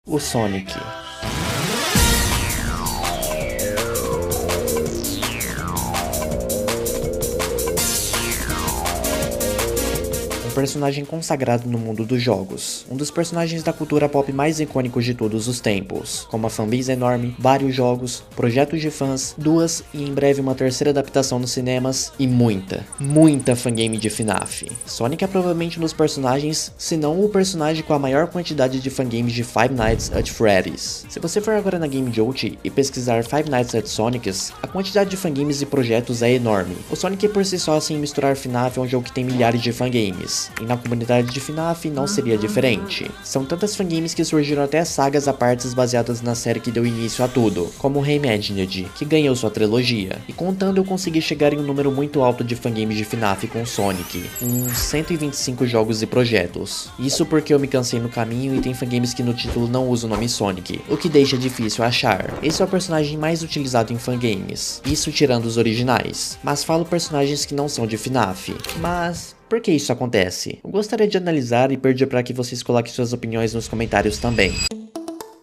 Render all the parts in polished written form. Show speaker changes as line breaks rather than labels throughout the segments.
O Sonic. Personagem consagrado no mundo dos jogos, um dos personagens da cultura pop mais icônicos de todos os tempos, com uma fanbase enorme, vários jogos, projetos de fãs, duas e em breve uma terceira adaptação nos cinemas e muita fangame de FNAF. Sonic é provavelmente um dos personagens, se não o personagem com a maior quantidade de fangames de Five Nights at Freddy's. Se você for agora na Game Jolt e pesquisar Five Nights at Sonic's, a quantidade de fangames e projetos é enorme. O Sonic por si só, sem misturar FNAF, é um jogo que tem milhares de fangames. E na comunidade de FNAF não seria diferente. São tantas fangames que surgiram até sagas à partes baseadas na série que deu início a tudo, como Reimagined, que ganhou sua trilogia. E contando, eu consegui chegar em um número muito alto de fangames de FNAF com Sonic, uns 125 jogos e projetos. Isso porque eu me cansei no caminho e tem fangames que no título não usam o nome Sonic, o que deixa difícil achar. Esse é o personagem mais utilizado em fangames, isso tirando os originais, mas falo personagens que não são de FNAF. Mas por que isso acontece? Eu gostaria de analisar e pedir para que vocês coloquem suas opiniões nos comentários também.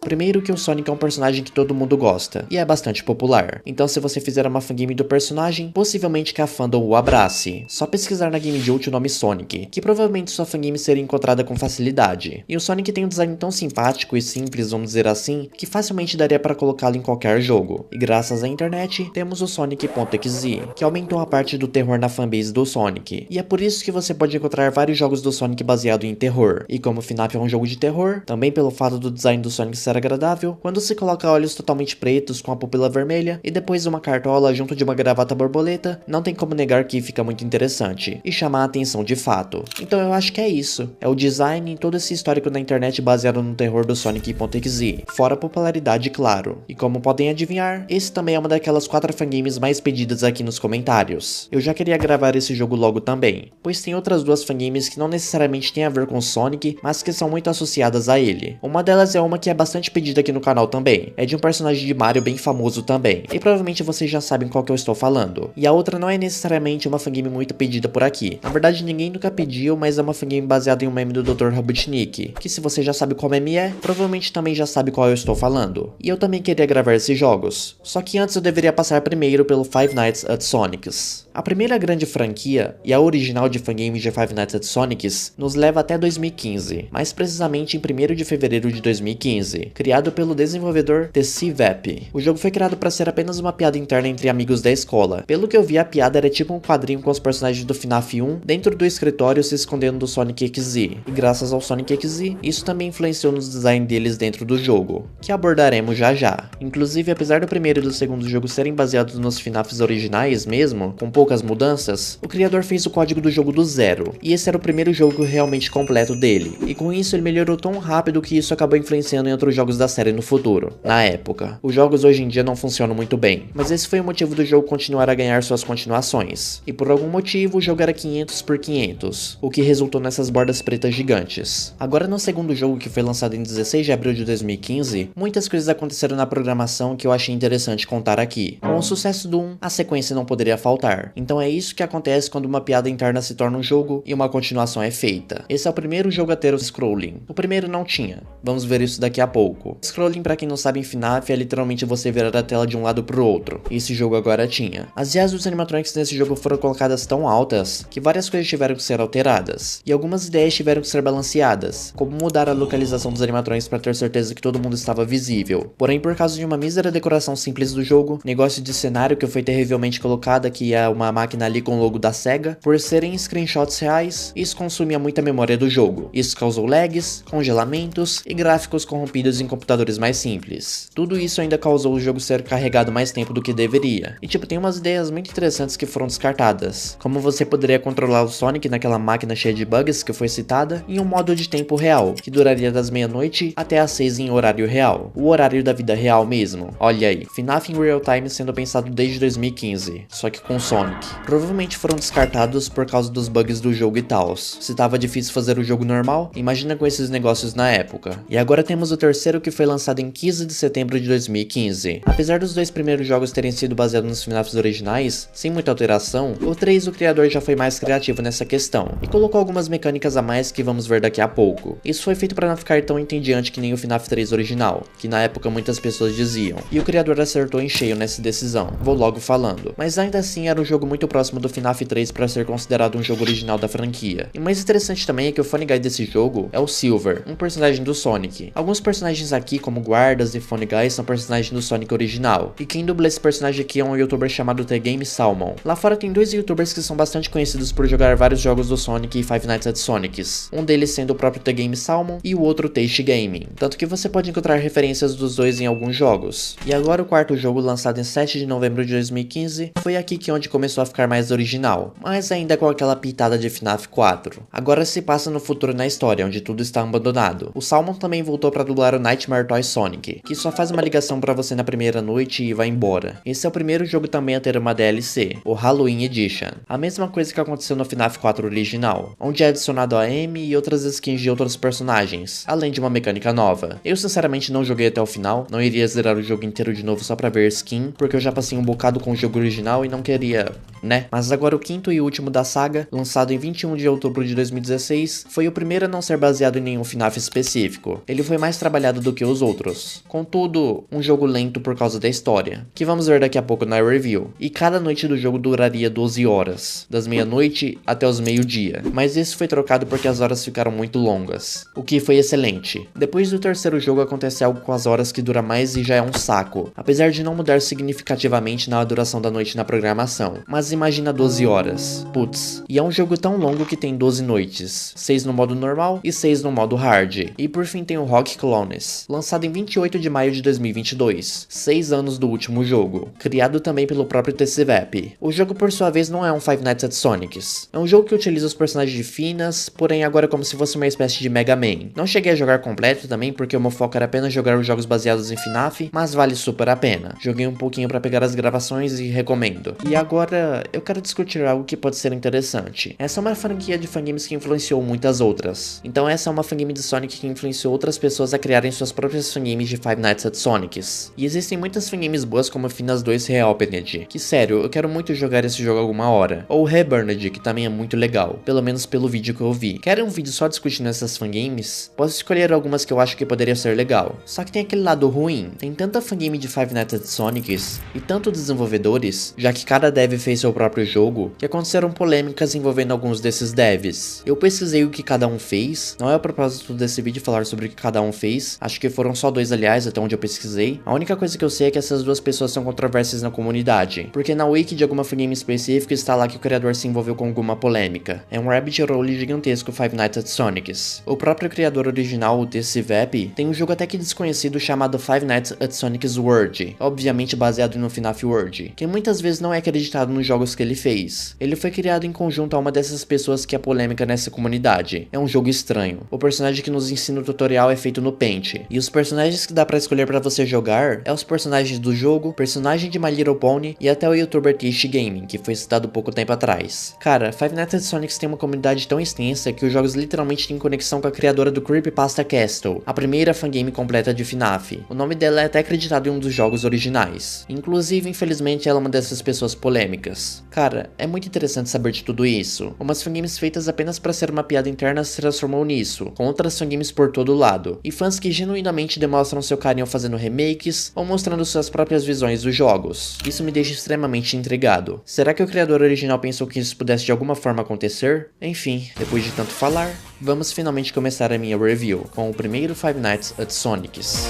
Primeiro que o Sonic é um personagem que todo mundo gosta, e é bastante popular. Então se você fizer uma fangame do personagem, possivelmente que a fandom o abrace. Só pesquisar na Game Jolt o nome Sonic, que provavelmente sua fangame seria encontrada com facilidade. E o Sonic tem um design tão simpático e simples, vamos dizer assim, que facilmente daria para colocá-lo em qualquer jogo. E graças à internet, temos o Sonic.exe, que aumentou a parte do terror na fanbase do Sonic. E é por isso que você pode encontrar vários jogos do Sonic baseado em terror. E como FNAF é um jogo de terror, também pelo fato do design do Sonic ser agradável, quando se coloca olhos totalmente pretos com a pupila vermelha e depois uma cartola junto de uma gravata borboleta, não tem como negar que fica muito interessante e chamar a atenção de fato. Então eu acho que é isso, é o design e todo esse histórico na internet baseado no terror do Sonic.exe, fora a popularidade, claro. E como podem adivinhar, esse também é uma daquelas 4 fangames mais pedidas aqui nos comentários. Eu já queria gravar esse jogo logo também, pois tem outras 2 fangames que não necessariamente têm a ver com Sonic, mas que são muito associadas a ele. Uma delas é uma que é bastante pedida aqui no canal também, é de um personagem de Mario bem famoso também, e provavelmente vocês já sabem qual que eu estou falando. E a outra não é necessariamente uma fangame muito pedida por aqui, na verdade ninguém nunca pediu, mas é uma fangame baseada em um meme do Dr. Robotnik, que se você já sabe qual meme é, provavelmente também já sabe qual eu estou falando. E eu também queria gravar esses jogos, só que antes eu deveria passar primeiro pelo Five Nights at Sonic's. A primeira grande franquia, e a original de fangames de Five Nights at Sonic's, nos leva até 2015, mais precisamente em 1º de fevereiro de 2015, criado pelo desenvolvedor TCVAP. O jogo foi criado para ser apenas uma piada interna entre amigos da escola. Pelo que eu vi, a piada era tipo um quadrinho com os personagens do FNAF 1 dentro do escritório se escondendo do Sonic.exe. E graças ao Sonic.exe, isso também influenciou nos designs deles dentro do jogo, que abordaremos já já. Inclusive, apesar do primeiro e do segundo jogo serem baseados nos FNAFs originais mesmo, com poucas mudanças, o criador fez o código do jogo do zero, e esse era o primeiro jogo realmente completo dele. E com isso ele melhorou tão rápido que isso acabou influenciando em outros jogos da série no futuro. Na época, os jogos hoje em dia não funcionam muito bem, mas esse foi o motivo do jogo continuar a ganhar suas continuações. E por algum motivo o jogo era 500 por 500, o que resultou nessas bordas pretas gigantes. Agora no segundo jogo, que foi lançado em 16 de abril de 2015, muitas coisas aconteceram na programação que eu achei interessante contar aqui. Com o sucesso do 1, a sequência não poderia faltar. Então é isso que acontece quando uma piada interna se torna um jogo e uma continuação é feita. Esse é o primeiro jogo a ter o scrolling. O primeiro não tinha. Vamos ver isso daqui a pouco. Scrolling, pra quem não sabe, em FNAF é literalmente você virar a tela de um lado pro outro. E esse jogo agora tinha. As IAs dos animatronics nesse jogo foram colocadas tão altas que várias coisas tiveram que ser alteradas. E algumas ideias tiveram que ser balanceadas, como mudar a localização dos animatronics para ter certeza que todo mundo estava visível. Porém, por causa de uma mísera decoração simples do jogo, negócio de cenário que foi terrivelmente colocada, que é uma máquina ali com o logo da SEGA, por serem screenshots reais, isso consumia muita memória do jogo. Isso causou lags, congelamentos e gráficos corrompidos em computadores mais simples. Tudo isso ainda causou o jogo ser carregado mais tempo do que deveria. E tipo, tem umas ideias muito interessantes que foram descartadas, como você poderia controlar o Sonic naquela máquina cheia de bugs que foi citada, em um modo de tempo real, que duraria das meia-noite até às 6 em horário real, o horário da vida real mesmo. Olha aí, FNAF em real time sendo pensado desde 2015, só que com Sonic. Sonic. Provavelmente foram descartados por causa dos bugs do jogo e tals. Se tava difícil fazer o jogo normal, imagina com esses negócios na época. E agora temos o terceiro, que foi lançado em 15 de setembro de 2015. Apesar dos dois primeiros jogos terem sido baseados nos FNAFs originais, sem muita alteração, o 3 o criador já foi mais criativo nessa questão, e colocou algumas mecânicas a mais que vamos ver daqui a pouco. Isso foi feito para não ficar tão entediante que nem o FNAF 3 original, que na época muitas pessoas diziam, e o criador acertou em cheio nessa decisão, vou logo falando. Mas ainda assim era um jogo muito próximo do FNAF 3 para ser considerado um jogo original da franquia. E mais interessante também é que o funny guy desse jogo é o Silver, um personagem do Sonic. Alguns personagens aqui, como guardas e funny guys, são personagens do Sonic original, e quem dubla esse personagem aqui é um youtuber chamado The Game Salmon. Lá fora tem dois youtubers que são bastante conhecidos por jogar vários jogos do Sonic e Five Nights at Sonics, um deles sendo o próprio The Game Salmon e o outro Taste Gaming, tanto que você pode encontrar referências dos dois em alguns jogos. E agora o quarto jogo, lançado em 7 de novembro de 2015, foi aqui que onde começou a ficar mais original, mas ainda com aquela pitada de FNAF 4. Agora se passa no futuro na história, onde tudo está abandonado. O Salmon também voltou para dublar o Nightmare Toy Sonic, que só faz uma ligação para você na primeira noite e vai embora. Esse é o primeiro jogo também a ter uma DLC, o Halloween Edition. A mesma coisa que aconteceu no FNAF 4 original, onde é adicionado a Amy e outras skins de outros personagens, além de uma mecânica nova. Eu sinceramente não joguei até o final, não iria zerar o jogo inteiro de novo só pra ver skin, porque eu já passei um bocado com o jogo original e não queria, né? Mas agora o quinto e último da saga, lançado em 21 de outubro de 2016, foi o primeiro a não ser baseado em nenhum FNAF específico. Ele foi mais trabalhado do que os outros. Contudo, um jogo lento por causa da história, que vamos ver daqui a pouco na review. E cada noite do jogo duraria 12 horas, das meia-noite até os meio-dia. Mas isso foi trocado porque as horas ficaram muito longas, o que foi excelente. Depois do terceiro jogo acontece algo com as horas que dura mais e já é um saco, apesar de não mudar significativamente na duração da noite na programação. Mas imagina 12 horas. Putz. E é um jogo tão longo que tem 12 noites, 6 no modo normal e 6 no modo hard. E por fim tem o Rock Clones, lançado em 28 de maio de 2022, 6 anos do último jogo, criado também pelo próprio TCVAP. O jogo por sua vez não é um Five Nights at Sonics, é um jogo que utiliza os personagens de Finas, porém agora como se fosse uma espécie de Mega Man. Não cheguei a jogar completo também porque o meu foco era apenas jogar os jogos baseados em FNAF, mas vale super a pena. Joguei um pouquinho pra pegar as gravações e recomendo. E agora eu quero discutir algo que pode ser interessante. Essa é uma franquia de fangames que influenciou muitas outras. Então essa é uma fangame de Sonic que influenciou outras pessoas a criarem suas próprias fangames de Five Nights at Sonics. E existem muitas fangames boas como Finas 2 Reopened, que sério, eu quero muito jogar esse jogo alguma hora. Ou Reburned, que também é muito legal, pelo menos pelo vídeo que eu vi. Querem um vídeo só discutindo essas fangames? Posso escolher algumas que eu acho que poderia ser legal. Só que tem aquele lado ruim. Tem tanta fangame de Five Nights at Sonics e tanto desenvolvedores, já que cada dev fez seu próprio jogo, que aconteceram polêmicas envolvendo alguns desses devs. Eu pesquisei o que cada um fez, não é o propósito desse vídeo falar sobre o que cada um fez, acho que foram só dois aliás até onde eu pesquisei. A única coisa que eu sei é que essas duas pessoas são controversas na comunidade, porque na wiki de alguma fangame específica está lá que o criador se envolveu com alguma polêmica. É um rabbit hole gigantesco Five Nights at Sonics. O próprio criador original, o TCVAP, tem um jogo até que desconhecido chamado Five Nights at Sonics World, obviamente baseado no FNAF World, que muitas vezes não é acreditado nos jogos que ele fez. Ele foi criado em conjunto a uma dessas pessoas que é polêmica nessa comunidade. É um jogo estranho. O personagem que nos ensina o tutorial é feito no Paint, e os personagens que dá pra escolher pra você jogar é os personagens do jogo, personagem de My Little Pony e até o youtuber Taste Gaming, que foi citado pouco tempo atrás. Cara, Five Nights at Sonics tem uma comunidade tão extensa que os jogos literalmente têm conexão com a criadora do Creepypasta Castle, a primeira fangame completa de FNAF. O nome dela é até acreditado em um dos jogos originais. Inclusive, infelizmente, ela é uma dessas pessoas polêmicas. Cara, é muito interessante saber de tudo isso. Umas fangames feitas apenas pra ser uma piada interna se transformou nisso, com outras fangames por todo lado, e fãs que genuinamente demonstram seu carinho fazendo remakes ou mostrando suas próprias visões dos jogos. Isso me deixa extremamente intrigado. Será que o criador original pensou que isso pudesse de alguma forma acontecer? Enfim, depois de tanto falar, vamos finalmente começar a minha review, com o primeiro Five Nights at Sonics.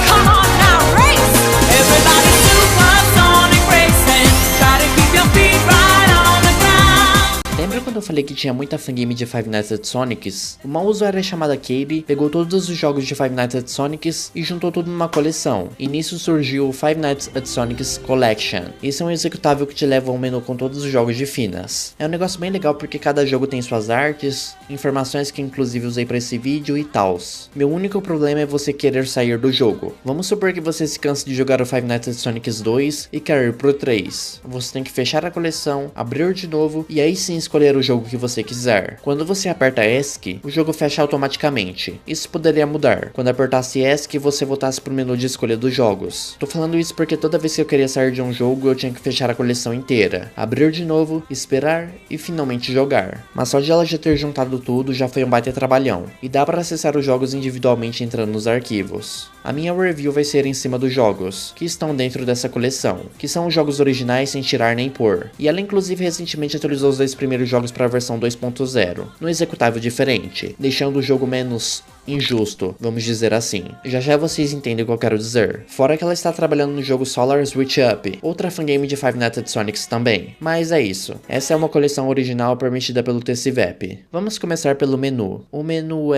Come on now, race! Everybody supersonic racing. Try to keep your feet right on the ground.
Lembra quando quando eu falei que tinha muita fangame de Five Nights at Sonics? Uma usuária chamada Katie pegou todos os jogos de Five Nights at Sonics e juntou tudo numa coleção. E nisso surgiu o Five Nights at Sonics Collection. Esse é um executável que te leva a um menu com todos os jogos de Finas. É um negócio bem legal porque cada jogo tem suas artes, informações que inclusive usei para esse vídeo e tals. Meu único problema é você querer sair do jogo. Vamos supor que você se canse de jogar o Five Nights at Sonics 2 e quer ir pro 3. Você tem que fechar a coleção, abrir de novo e aí sim escolher o jogo que você quiser. Quando você aperta ESC, o jogo fecha automaticamente. Isso poderia mudar quando apertasse ESC e você voltasse pro menu de escolha dos jogos. Tô falando isso porque toda vez que eu queria sair de um jogo eu tinha que fechar a coleção inteira, abrir de novo, esperar e finalmente jogar. Mas só de ela já ter juntado tudo já foi um baita trabalhão. E dá para acessar os jogos individualmente entrando nos arquivos. A minha review vai ser em cima dos jogos que estão dentro dessa coleção, que são os jogos originais sem tirar nem pôr. E ela inclusive recentemente atualizou os 2 primeiros jogos para a versão 2.0, no executável diferente, deixando o jogo menos injusto, vamos dizer assim. Já já vocês entendem o que eu quero dizer. Fora que ela está trabalhando no jogo Solar Switch Up, outra fangame de Five Nights at Sonics também. Mas é isso. Essa é uma coleção original permitida pelo TCVAP. Vamos começar pelo menu. O menu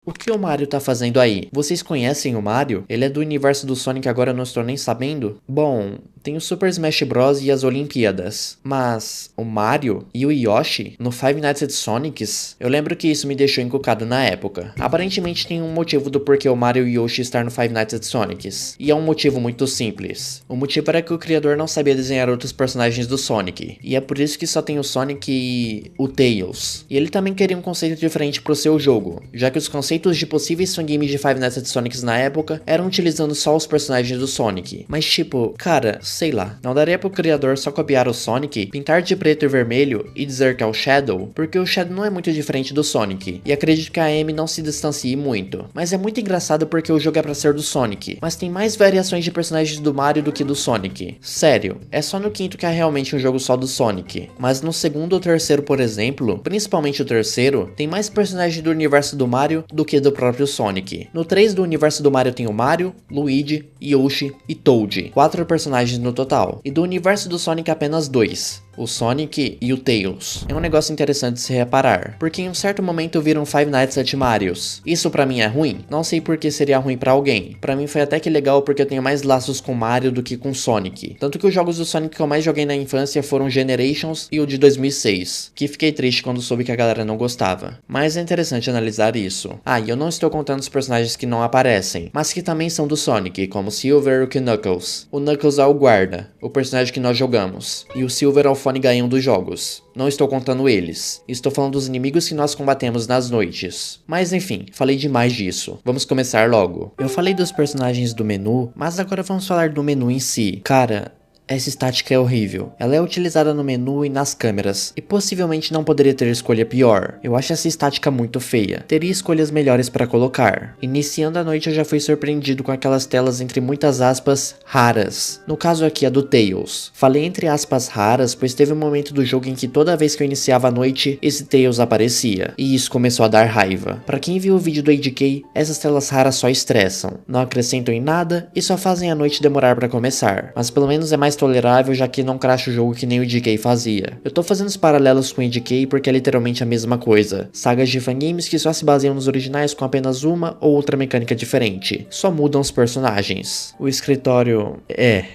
O que o Mario tá fazendo aí? Vocês conhecem o Mario? Ele é do universo do Sonic, agora eu não estou nem sabendo? Bom, tem o Super Smash Bros e as Olimpíadas. Mas o Mario e o Yoshi no Five Nights at Sonics? Eu lembro que isso me deixou encucado na época. Aparentemente tem um motivo do porquê o Mario e o Yoshi estar no Five Nights at Sonics. E é um motivo muito simples. O motivo era que o criador não sabia desenhar outros personagens do Sonic. E é por isso que só tem o Sonic e o Tails. E ele também queria um conceito diferente pro seu jogo, já que os conceitos de possíveis fangames de Five Nights at Sonics na época eram utilizando só os personagens do Sonic. Mas tipo, cara, sei lá, não daria pro criador só copiar o Sonic, pintar de preto e vermelho e dizer que é o Shadow? Porque o Shadow não é muito diferente do Sonic, e acredito que a Amy não se distancie muito. Mas é muito engraçado porque o jogo é pra ser do Sonic, mas tem mais variações de personagens do Mario do que do Sonic. Sério, é só no quinto que é realmente um jogo só do Sonic. Mas no segundo ou terceiro, por exemplo, principalmente o terceiro, tem mais personagens do universo do Mario do que do próprio Sonic. No 3 do universo do Mario tem o Mario, Luigi, Yoshi e Toad, 4 personagens no total. E do universo do Sonic apenas 2. O Sonic e o Tails. É um negócio interessante de se reparar, porque em um certo momento viram Five Nights at Mario's. Isso pra mim é ruim? Não sei por que seria ruim pra alguém. Pra mim foi até que legal porque eu tenho mais laços com Mario do que com Sonic. Tanto que os jogos do Sonic que eu mais joguei na infância foram Generations e o de 2006, que fiquei triste quando soube que a galera não gostava. Mas é interessante analisar isso. Ah, e eu não estou contando os personagens que não aparecem, mas que também são do Sonic, como Silver e Knuckles. O Knuckles é o guarda, o personagem que nós jogamos, e o Silver é o fone ganham dos jogos. Não estou contando eles. Estou falando dos inimigos que nós combatemos nas noites. Mas enfim, falei demais disso. Vamos começar logo. Eu falei dos personagens do menu, mas agora vamos falar do menu em si. Cara, essa estática é horrível. Ela é utilizada no menu e nas câmeras, e possivelmente não poderia ter escolha pior. Eu acho essa estática muito feia. Teria escolhas melhores para colocar. Iniciando a noite eu já fui surpreendido com aquelas telas entre muitas aspas raras. No caso aqui a do Tails. Falei entre aspas raras, pois teve um momento do jogo em que toda vez que eu iniciava a noite, esse Tails aparecia. E isso começou a dar raiva. Para quem viu o vídeo do ADK, essas telas raras só estressam. Não acrescentam em nada e só fazem a noite demorar para começar. Mas pelo menos é mais tolerável, já que não crasha o jogo que nem o DK fazia. Eu tô fazendo os paralelos com o DK porque é literalmente a mesma coisa. Sagas de fangames que só se baseiam nos originais com apenas uma ou outra mecânica diferente. Só mudam os personagens. O escritório...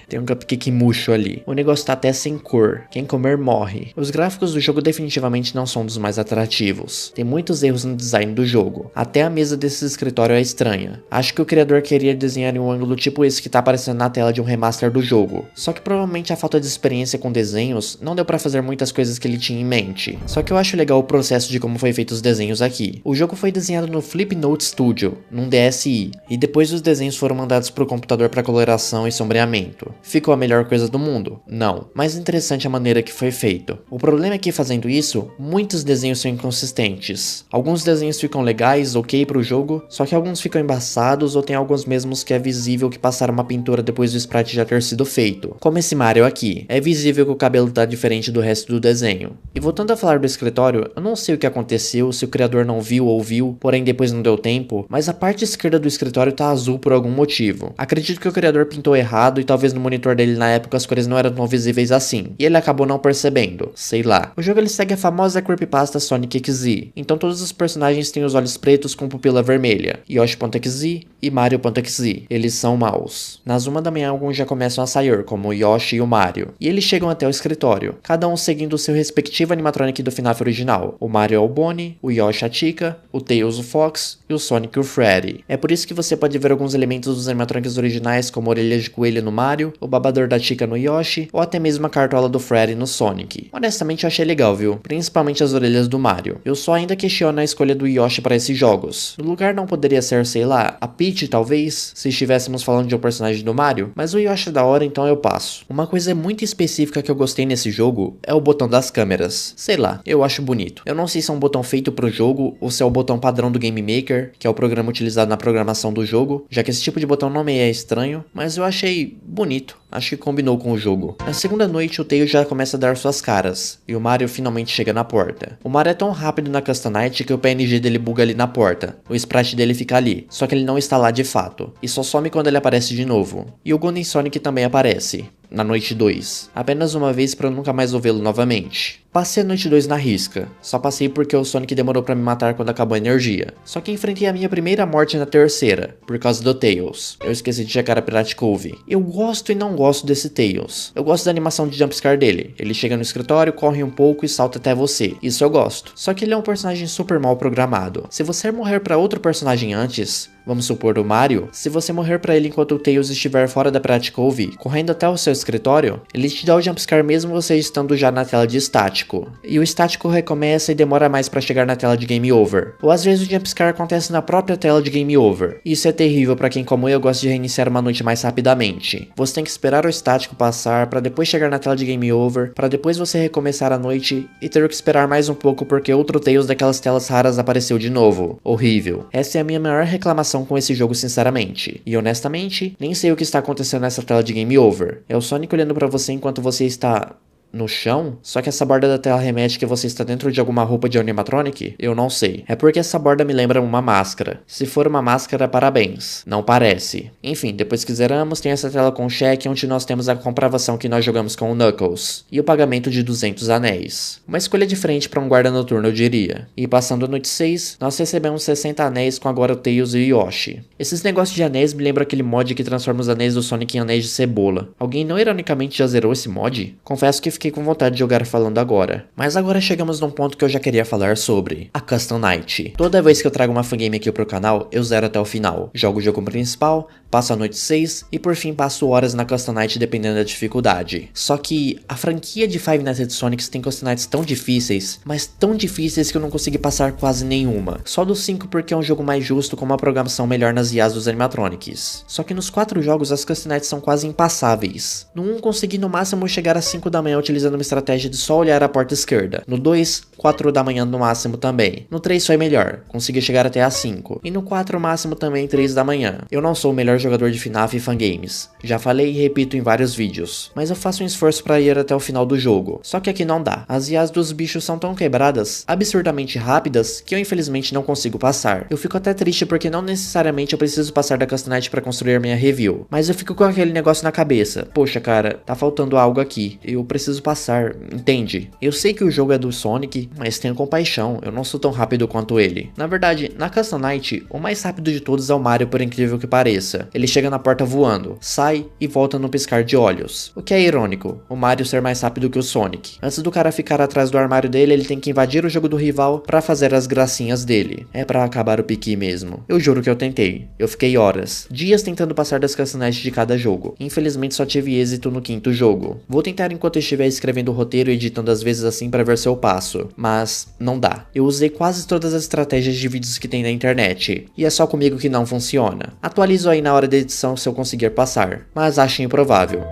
tem um cupcake murcho ali. O negócio tá até sem cor. Quem comer morre. Os gráficos do jogo definitivamente não são dos mais atrativos. Tem muitos erros no design do jogo. Até a mesa desse escritório é estranha. Acho que o criador queria desenhar em um ângulo tipo esse que tá aparecendo na tela de um remaster do jogo. Só que provavelmente a falta de experiência com desenhos não deu pra fazer muitas coisas que ele tinha em mente. Só que eu acho legal o processo de como foi feito os desenhos aqui. O jogo foi desenhado no Flipnote Studio, num DSi, e depois os desenhos foram mandados pro computador para coloração e sombreamento. Ficou a melhor coisa do mundo? Não, mas interessante a maneira que foi feito. O problema é que fazendo isso, muitos desenhos são inconsistentes. Alguns desenhos ficam legais, ok pro jogo, só que alguns ficam embaçados ou tem alguns mesmos que é visível que passaram uma pintura depois do sprite já ter sido feito. esse Mario aqui. É visível que o cabelo tá diferente do resto do desenho. E voltando a falar do escritório, eu não sei o que aconteceu, se o criador não viu ou viu, porém depois não deu tempo, mas a parte esquerda do escritório tá azul por algum motivo. Acredito que o criador pintou errado e talvez no monitor dele na época as cores não eram tão visíveis assim, e ele acabou não percebendo, sei lá. O jogo ele segue a famosa creepypasta Sonic XZ, então todos os personagens têm os olhos pretos com pupila vermelha, Yoshi.exe e Mario.exe, eles são maus. Nas 1 da manhã alguns já começam a sair, como o Yoshi e o Mario, e eles chegam até o escritório, cada um seguindo o seu respectivo animatronic do FNAF original. O Mario é o Bonnie, o Yoshi a Chica, o Tails o Fox e o Sonic o Freddy. É por isso que você pode ver alguns elementos dos animatronics originais, como a orelha de coelho no Mario, o babador da Chica no Yoshi, ou até mesmo a cartola do Freddy no Sonic. Honestamente eu achei legal, viu? Principalmente as orelhas do Mario. Eu só ainda questiono a escolha do Yoshi para esses jogos. No lugar não poderia ser, sei lá, a Peach talvez, se estivéssemos falando de um personagem do Mario, mas o Yoshi é da hora, então eu passo. Uma coisa muito específica que eu gostei nesse jogo é o botão das câmeras. Sei lá, eu acho bonito. Eu não sei se é um botão feito pro jogo ou se é o botão padrão do Game Maker, que é o programa utilizado na programação do jogo, já que esse tipo de botão não me é estranho, mas eu achei bonito. Acho que combinou com o jogo. Na segunda noite, o Tails já começa a dar suas caras, e o Mario finalmente chega na porta. O Mario é tão rápido na Customize que o PNG dele buga ali na porta. O sprite dele fica ali, só que ele não está lá de fato, e só some quando ele aparece de novo. E o Golden Sonic também aparece, na noite 2. Apenas uma vez para eu nunca mais ouvi-lo novamente. Passei a noite 2 na risca, só passei porque o Sonic demorou pra me matar quando acabou a energia. Só que enfrentei a minha primeira morte na terceira, por causa do Tails. Eu esqueci de checar a Pirate Cove. Eu gosto e não gosto desse Tails. Eu gosto da animação de jumpscare dele. Ele chega no escritório, corre um pouco e salta até você. Isso eu gosto. Só que ele é um personagem super mal programado. Se você morrer pra outro personagem antes, vamos supor o Mario, se você morrer pra ele enquanto o Tails estiver fora da Pirate Cove, correndo até o seu escritório, ele te dá o jumpscare mesmo você estando já na tela de estático. E o estático recomeça e demora mais pra chegar na tela de Game Over. Ou às vezes o jumpscare acontece na própria tela de Game Over. Isso é terrível pra quem como eu gosta de reiniciar uma noite mais rapidamente. Você tem que esperar o estático passar pra depois chegar na tela de Game Over, pra depois você recomeçar a noite e ter que esperar mais um pouco porque outro Tails daquelas telas raras apareceu de novo. Horrível. Essa é a minha maior reclamação com esse jogo, sinceramente. E honestamente, nem sei o que está acontecendo nessa tela de Game Over. É o Sonic olhando pra você enquanto você está no chão? Só que essa borda da tela remete que você está dentro de alguma roupa de animatronic? Eu não sei. É porque essa borda me lembra uma máscara. Se for uma máscara, parabéns. Não parece. Enfim, depois que zeramos, tem essa tela com cheque onde nós temos a comprovação que nós jogamos com o Knuckles. E o pagamento de 200 anéis. Uma escolha diferente para um guarda noturno, eu diria. E passando a noite 6, nós recebemos 60 anéis com agora o Tails e o Yoshi. Esses negócios de anéis me lembram aquele mod que transforma os anéis do Sonic em anéis de cebola. Alguém não ironicamente já zerou esse mod? Confesso que fiquei com vontade de jogar falando agora. Mas agora chegamos num ponto que eu já queria falar sobre. A Custom Night. Toda vez que eu trago uma fangame aqui pro canal, eu zero até o final. Jogo o jogo principal, passo a noite 6 e por fim passo horas na Custom Night dependendo da dificuldade. Só que a franquia de Five Nights at Sonic tem Custom Nights tão difíceis, mas tão difíceis que eu não consegui passar quase nenhuma. Só dos 5 porque é um jogo mais justo com uma programação melhor nas IAs dos animatronics. Só que nos 4 jogos as Custom Nights são quase impassáveis. No 1 consegui no máximo chegar às 5 da manhã utilizando uma estratégia de só olhar a porta esquerda. No 2, 4 da manhã no máximo também. No 3 foi melhor, consegui chegar até às 5. E no 4 máximo também 3 da manhã. Eu não sou o melhor jogador de FNAF e fangames. Já falei e repito em vários vídeos. Mas eu faço um esforço para ir até o final do jogo. Só que aqui não dá. As IAs dos bichos são tão quebradas, absurdamente rápidas, que eu infelizmente não consigo passar. Eu fico até triste porque não necessariamente eu preciso passar da Custom Night para construir minha review. Mas eu fico com aquele negócio na cabeça. Poxa cara, tá faltando algo aqui. Eu preciso passar, entende? Eu sei que o jogo é do Sonic, mas tenha compaixão, eu não sou tão rápido quanto ele. Na verdade, na Custom Night, o mais rápido de todos é o Mario, por incrível que pareça. Ele chega na porta voando, sai e volta no piscar de olhos. O que é irônico, o Mario ser mais rápido que o Sonic. Antes do cara ficar atrás do armário dele, ele tem que invadir o jogo do rival pra fazer as gracinhas dele. É pra acabar o piqui mesmo. Eu juro que eu tentei. Eu fiquei horas, dias tentando passar das Custom Nights de cada jogo. Infelizmente só tive êxito no 5º jogo. Vou tentar enquanto estiver escrevendo o roteiro e editando às vezes assim pra ver se eu passo. Mas não dá. Eu usei quase todas as estratégias de vídeos que tem na internet. E é só comigo que não funciona. Atualizo aí na hora da edição se eu conseguir passar. Mas acho improvável.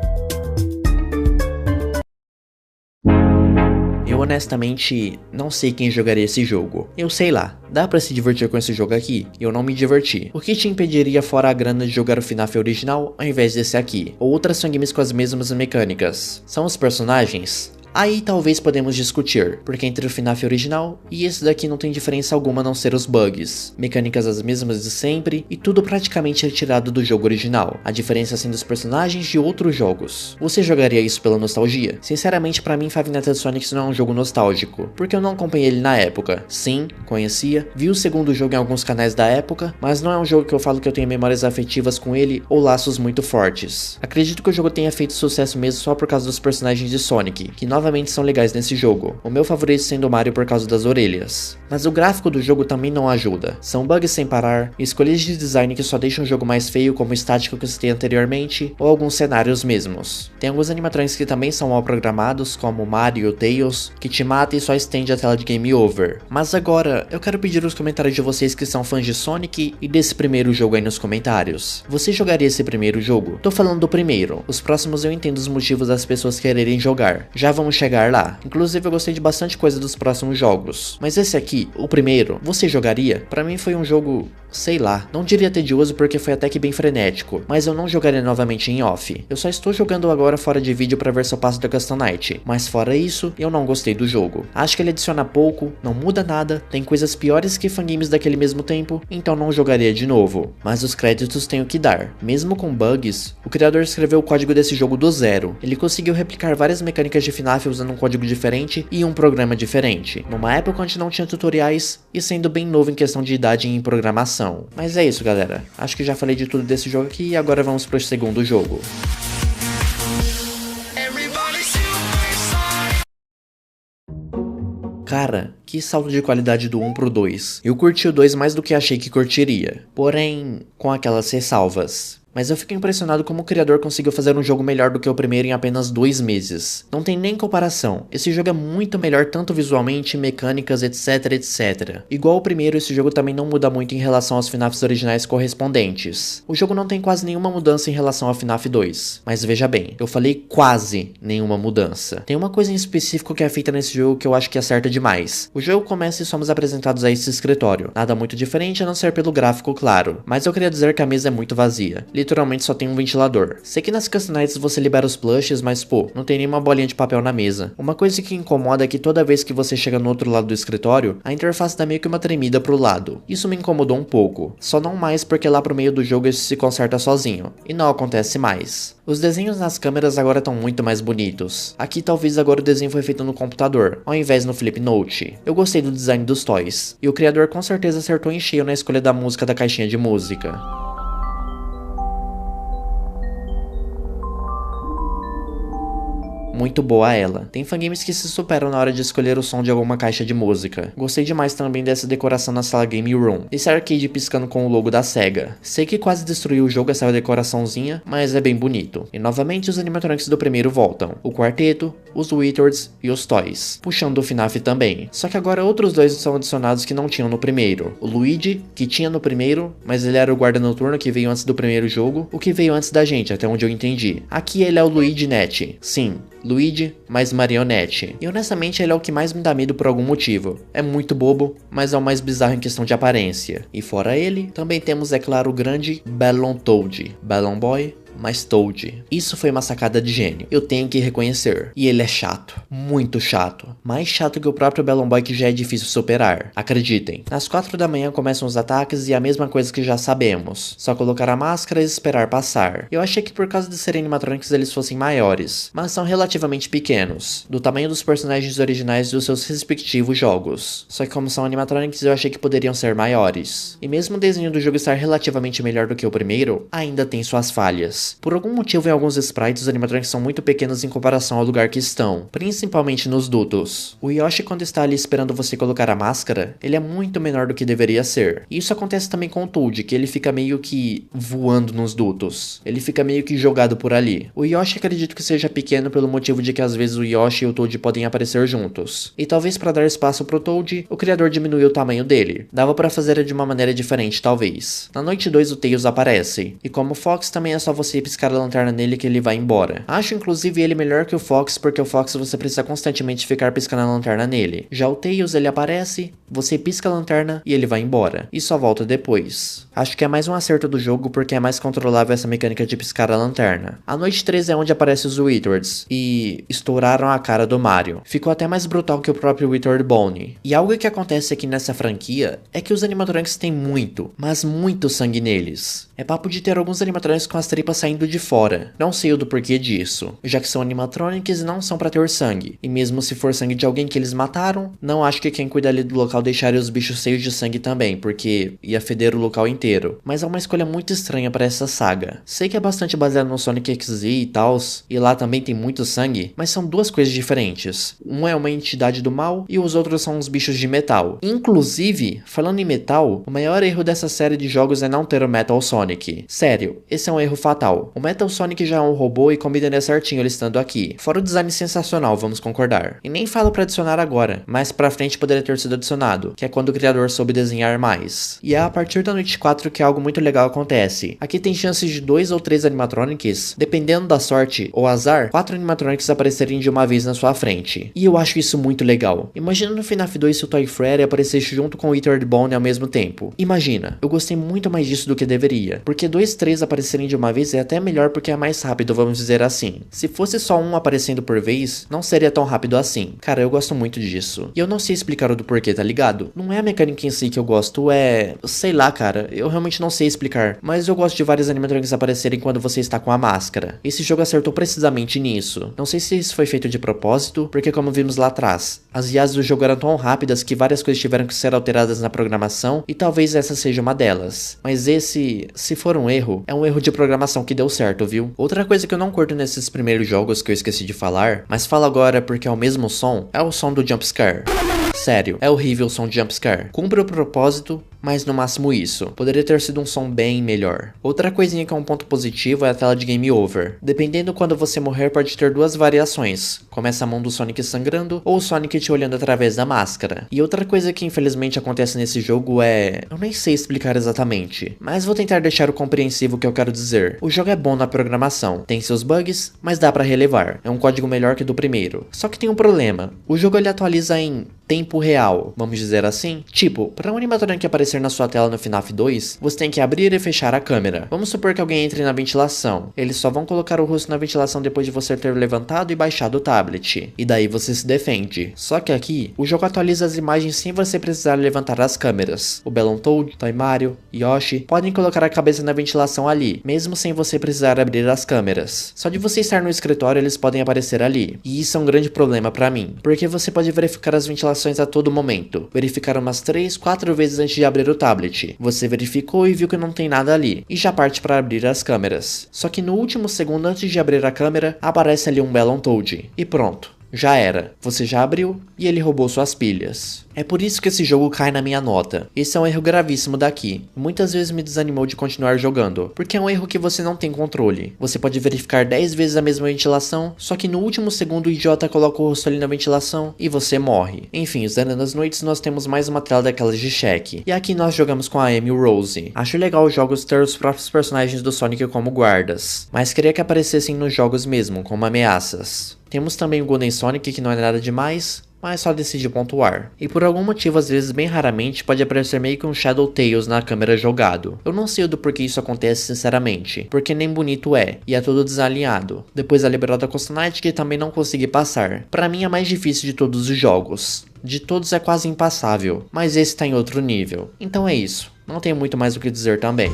Eu honestamente não sei quem jogaria esse jogo. Eu sei lá, dá pra se divertir com esse jogo aqui? Eu não me diverti. O que te impediria fora a grana de jogar o FNAF original ao invés desse aqui? Ou outras fangames com as mesmas mecânicas? São os personagens? Aí talvez podemos discutir, porque entre o FNAF original e esse daqui não tem diferença alguma a não ser os bugs, mecânicas as mesmas de sempre e tudo praticamente retirado do jogo original, a diferença sendo os personagens de outros jogos. Você jogaria isso pela nostalgia? Sinceramente pra mim Five Nights at Sonic não é um jogo nostálgico, porque eu não acompanhei ele na época. Sim, conhecia, vi o segundo jogo em alguns canais da época, mas não é um jogo que eu falo que eu tenho memórias afetivas com ele ou laços muito fortes. Acredito que o jogo tenha feito sucesso mesmo só por causa dos personagens de Sonic, que novamente são legais nesse jogo, o meu favorito sendo o Mario por causa das orelhas. Mas o gráfico do jogo também não ajuda. São bugs sem parar, escolhas de design que só deixam o jogo mais feio como o estático que eu citei anteriormente, ou alguns cenários mesmos. Tem alguns animatronics que também são mal programados, como Mario ou Tails, que te mata e só estende a tela de Game Over. Mas agora, eu quero pedir os comentários de vocês que são fãs de Sonic e desse primeiro jogo aí nos comentários. Você jogaria esse primeiro jogo? Tô falando do primeiro, os próximos eu entendo os motivos das pessoas quererem jogar. Já vamos chegar lá. Inclusive eu gostei de bastante coisa dos próximos jogos. Mas esse aqui, o primeiro, você jogaria? Pra mim foi um jogo, sei lá, não diria tedioso porque foi até que bem frenético, mas eu não jogaria novamente em off. Eu só estou jogando agora fora de vídeo pra ver se eu passo da Custom Night, mas fora isso, eu não gostei do jogo. Acho que ele adiciona pouco, não muda nada, tem coisas piores que fangames daquele mesmo tempo, então não jogaria de novo. Mas os créditos tenho que dar. Mesmo com bugs, o criador escreveu o código desse jogo do zero. Ele conseguiu replicar várias mecânicas de FNAF usando um código diferente e um programa diferente, numa época onde não tinha tutoriais e sendo bem novo em questão de idade em programação. Mas é isso, galera, acho que já falei de tudo desse jogo aqui e agora vamos pro segundo jogo. Cara, que salto de qualidade do 1 pro 2. Eu curti o 2 mais do que achei que curtiria, porém com aquelas ressalvas. Mas eu fico impressionado como o criador conseguiu fazer um jogo melhor do que o primeiro em apenas 2 meses. Não tem nem comparação, esse jogo é muito melhor tanto visualmente, mecânicas, etc, etc. Igual o primeiro, esse jogo também não muda muito em relação aos FNAFs originais correspondentes. O jogo não tem quase nenhuma mudança em relação ao FNAF 2. Mas veja bem, eu falei quase nenhuma mudança. Tem uma coisa em específico que é feita nesse jogo que eu acho que acerta demais. O jogo começa e somos apresentados a esse escritório. Nada muito diferente a não ser pelo gráfico, claro. Mas eu queria dizer que a mesa é muito vazia. Literalmente só tem um ventilador. Sei que nas Custom Nights você libera os plushes, mas pô, não tem nenhuma bolinha de papel na mesa. Uma coisa que incomoda é que toda vez que você chega no outro lado do escritório, a interface dá meio que uma tremida pro lado. Isso me incomodou um pouco. Só não mais porque lá pro meio do jogo isso se conserta sozinho. E não acontece mais. Os desenhos nas câmeras agora estão muito mais bonitos. Aqui talvez agora o desenho foi feito no computador, ao invés no Flipnote. Eu gostei do design dos toys. E o criador com certeza acertou em cheio na escolha da música da caixinha de música. Muito boa ela. Tem fangames que se superam na hora de escolher o som de alguma caixa de música. Gostei demais também dessa decoração na sala Game Room. Esse arcade piscando com o logo da SEGA. Sei que quase destruiu o jogo essa decoraçãozinha, mas é bem bonito. E novamente os animatronics do primeiro voltam. O quarteto, os Wizards e os Toys. Puxando o FNAF também. Só que agora outros dois são adicionados que não tinham no primeiro. O Luigi, que tinha no primeiro, mas ele era o guarda noturno que veio antes do primeiro jogo. O que veio antes da gente, até onde eu entendi. Aqui ele é o Luigi Net. Sim, Luigi mais marionete. E honestamente ele é o que mais me dá medo por algum motivo. É muito bobo, mas é o mais bizarro em questão de aparência. E fora ele, também temos, é claro, o grande Ballon Toad. Ballon Boy mais Toad. Isso foi uma sacada de gênio, eu tenho que reconhecer. E ele é chato, muito chato. Mais chato que o próprio Ballon Boy, que já é difícil superar. Acreditem. Nas 4 da manhã começam os ataques e a mesma coisa que já sabemos. Só colocar a máscara e esperar passar. Eu achei que por causa de serem animatronics eles fossem maiores, mas são relativamente pequenos, do tamanho dos personagens originais dos seus respectivos jogos. Só que como são animatronics eu achei que poderiam ser maiores. E mesmo o desenho do jogo estar relativamente melhor do que o primeiro, ainda tem suas falhas. Por algum motivo em alguns sprites os animatronics são muito pequenos em comparação ao lugar que estão, principalmente nos dutos. O Yoshi, quando está ali esperando você colocar a máscara, ele é muito menor do que deveria ser. E isso acontece também com o Toad, que ele fica meio que voando nos dutos. Ele fica meio que jogado por ali. O Yoshi acredito que seja pequeno pelo motivo de que às vezes o Yoshi e o Toad podem aparecer juntos. E talvez para dar espaço pro Toad, o criador diminuiu o tamanho dele. Dava para fazer de uma maneira diferente talvez. Na noite 2 o Tails aparece. E como o Fox também é só você você piscar a lanterna nele que ele vai embora. Acho inclusive ele melhor que o Fox, porque o Fox você precisa constantemente ficar piscando a lanterna nele. Já o Tails, ele aparece, você pisca a lanterna e ele vai embora, e só volta depois. Acho que é mais um acerto do jogo porque é mais controlável essa mecânica de piscar a lanterna. A noite 3 é onde aparece os Wizards, e estouraram a cara do Mario. Ficou até mais brutal que o próprio Wizard Bonnie. E algo que acontece aqui nessa franquia é que os animatronics têm muito, mas muito sangue neles. É papo de ter alguns animatronics com as tripas saindo de fora. Não sei o do porquê disso, já que são animatronics e não são pra ter sangue. E mesmo se for sangue de alguém que eles mataram, não acho que quem cuida ali do local deixaria os bichos cheios de sangue também, porque ia feder o local inteiro. Mas é uma escolha muito estranha pra essa saga. Sei que é bastante baseado no Sonic XZ e tals, e lá também tem muito sangue, mas são duas coisas diferentes. Um é uma entidade do mal e os outros são uns bichos de metal. Inclusive, falando em metal, o maior erro dessa série de jogos é não ter o Metal Sonic. Sério, esse é um erro fatal. O Metal Sonic já é um robô e combinaria certinho ele estando aqui. Fora o design sensacional, vamos concordar. E nem falo pra adicionar agora, mas pra frente poderia ter sido adicionado, que é quando o criador soube desenhar mais. E é a partir da noite 4 que algo muito legal acontece. Aqui tem chances de 2 ou 3 animatronics, dependendo da sorte ou azar, 4 animatronics aparecerem de uma vez na sua frente. E eu acho isso muito legal. Imagina no FNAF 2 se o Toy Freddy aparecesse junto com o Wizard Bonnie ao mesmo tempo. Imagina, eu gostei muito mais disso do que deveria, porque 2, 3 aparecerem de uma vez é até melhor porque é mais rápido, vamos dizer assim. Se fosse só um aparecendo por vez, não seria tão rápido assim. Cara, eu gosto muito disso. E eu não sei explicar o do porquê, tá ligado? Não é a mecânica em si que eu gosto, é... sei lá, cara, eu realmente não sei explicar. Mas eu gosto de vários animatronics aparecerem quando você está com a máscara. Esse jogo acertou precisamente nisso. Não sei se isso foi feito de propósito, porque como vimos lá atrás, as IAs do jogo eram tão rápidas que várias coisas tiveram que ser alteradas na programação, e talvez essa seja uma delas. Mas esse, se for um erro, é um erro de programação que deu certo, viu? Outra coisa que eu não curto nesses primeiros jogos que eu esqueci de falar, mas falo agora porque é o mesmo som, é o som do jumpscare. Sério, é horrível o som de jumpscare. Cumpre o propósito, mas no máximo isso. Poderia ter sido um som bem melhor. Outra coisinha que é um ponto positivo é a tela de Game Over. Dependendo quando você morrer, pode ter duas variações. Começa a mão do Sonic sangrando, ou o Sonic te olhando através da máscara. E outra coisa que infelizmente acontece nesse jogo é... eu nem sei explicar exatamente, mas vou tentar deixar o compreensivo que eu quero dizer. O jogo é bom na programação, tem seus bugs, mas dá pra relevar. É um código melhor que do primeiro. Só que tem um problema. O jogo ele atualiza em tempo real, vamos dizer assim. Tipo, para um animatronic aparecer na sua tela no FNAF 2, você tem que abrir e fechar a câmera. Vamos supor que alguém entre na ventilação. Eles só vão colocar o rosto na ventilação depois de você ter levantado e baixado o tablet. E daí você se defende. Só que aqui, o jogo atualiza as imagens sem você precisar levantar as câmeras. O Battletoad, Toy Mario, Yoshi podem colocar a cabeça na ventilação ali, mesmo sem você precisar abrir as câmeras. Só de você estar no escritório eles podem aparecer ali. E isso é um grande problema pra mim, porque você pode verificar as ventilações a todo momento. Verificar umas 3, 4 vezes antes de abrir o tablet. Você verificou e viu que não tem nada ali, e já parte para abrir as câmeras. Só que no último segundo antes de abrir a câmera, aparece ali um Battletoad. E pronto. Já era, você já abriu e ele roubou suas pilhas. É por isso que esse jogo cai na minha nota. Esse é um erro gravíssimo daqui. Muitas vezes me desanimou de continuar jogando, porque é um erro que você não tem controle. Você pode verificar 10 vezes a mesma ventilação, só que no último segundo o idiota coloca o rosto ali na ventilação e você morre. Enfim, zerando as noites nós temos mais uma tela daquelas de cheque. E aqui nós jogamos com a Amy e o Rose. Acho legal os jogos ter os próprios personagens do Sonic como guardas, mas queria que aparecessem nos jogos mesmo, como ameaças. Temos também o Golden Sonic, que não é nada demais, mas só decide pontuar. E por algum motivo, às vezes bem raramente, pode aparecer meio que um Shadow Tails na câmera jogado. Eu não sei do porquê isso acontece sinceramente, porque nem bonito é, e é todo desalinhado. Depois a Liberada Costa Knight, que também não consegui passar. Pra mim é a mais difícil de todos os jogos. De todos é quase impassável, mas esse tá em outro nível. Então é isso, não tenho muito mais o que dizer também.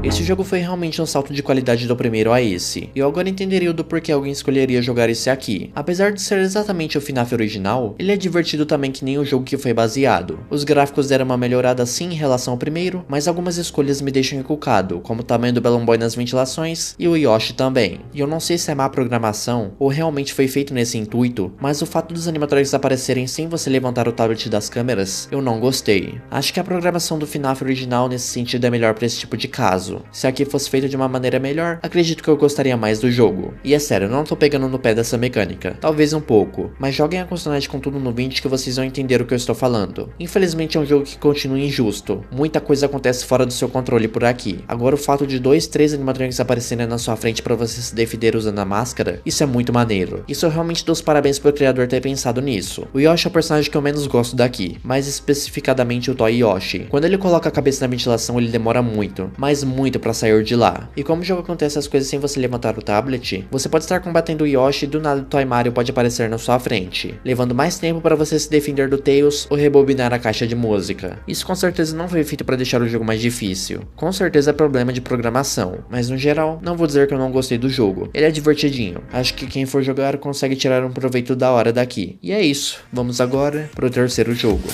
Esse jogo foi realmente um salto de qualidade do primeiro a esse, e eu agora entenderia o do porquê alguém escolheria jogar esse aqui. Apesar de ser exatamente o FNAF original, ele é divertido também que nem o jogo que foi baseado. Os gráficos deram uma melhorada sim em relação ao primeiro, mas algumas escolhas me deixam encucado, como o tamanho do Balloon Boy nas ventilações e o Yoshi também. E eu não sei se é má programação ou realmente foi feito nesse intuito, mas o fato dos animatronics aparecerem sem você levantar o tablet das câmeras, eu não gostei. Acho que a programação do FNAF original nesse sentido é melhor para esse tipo de caso. Se aqui fosse feito de uma maneira melhor, acredito que eu gostaria mais do jogo. E é sério, eu não tô pegando no pé dessa mecânica, talvez um pouco, mas joguem a consonante com tudo no 20 que vocês vão entender o que eu estou falando. Infelizmente é um jogo que continua injusto, muita coisa acontece fora do seu controle por aqui. Agora o fato de 2, 3 animatronics aparecerem na sua frente pra você se defender usando a máscara, isso é muito maneiro. Isso eu realmente dou os parabéns pro criador ter pensado nisso. O Yoshi é o personagem que eu menos gosto daqui, mais especificadamente o Toy Yoshi. Quando ele coloca a cabeça na ventilação ele demora muito, mas muito pra sair de lá. E como o jogo acontece as coisas sem você levantar o tablet, você pode estar combatendo o Yoshi e do nada o Toy Mario pode aparecer na sua frente, levando mais tempo para você se defender do Tails ou rebobinar a caixa de música. Isso com certeza não foi feito para deixar o jogo mais difícil. Com certeza é problema de programação, mas no geral, não vou dizer que eu não gostei do jogo. Ele é divertidinho. Acho que quem for jogar consegue tirar um proveito da hora daqui. E é isso. Vamos agora pro terceiro jogo.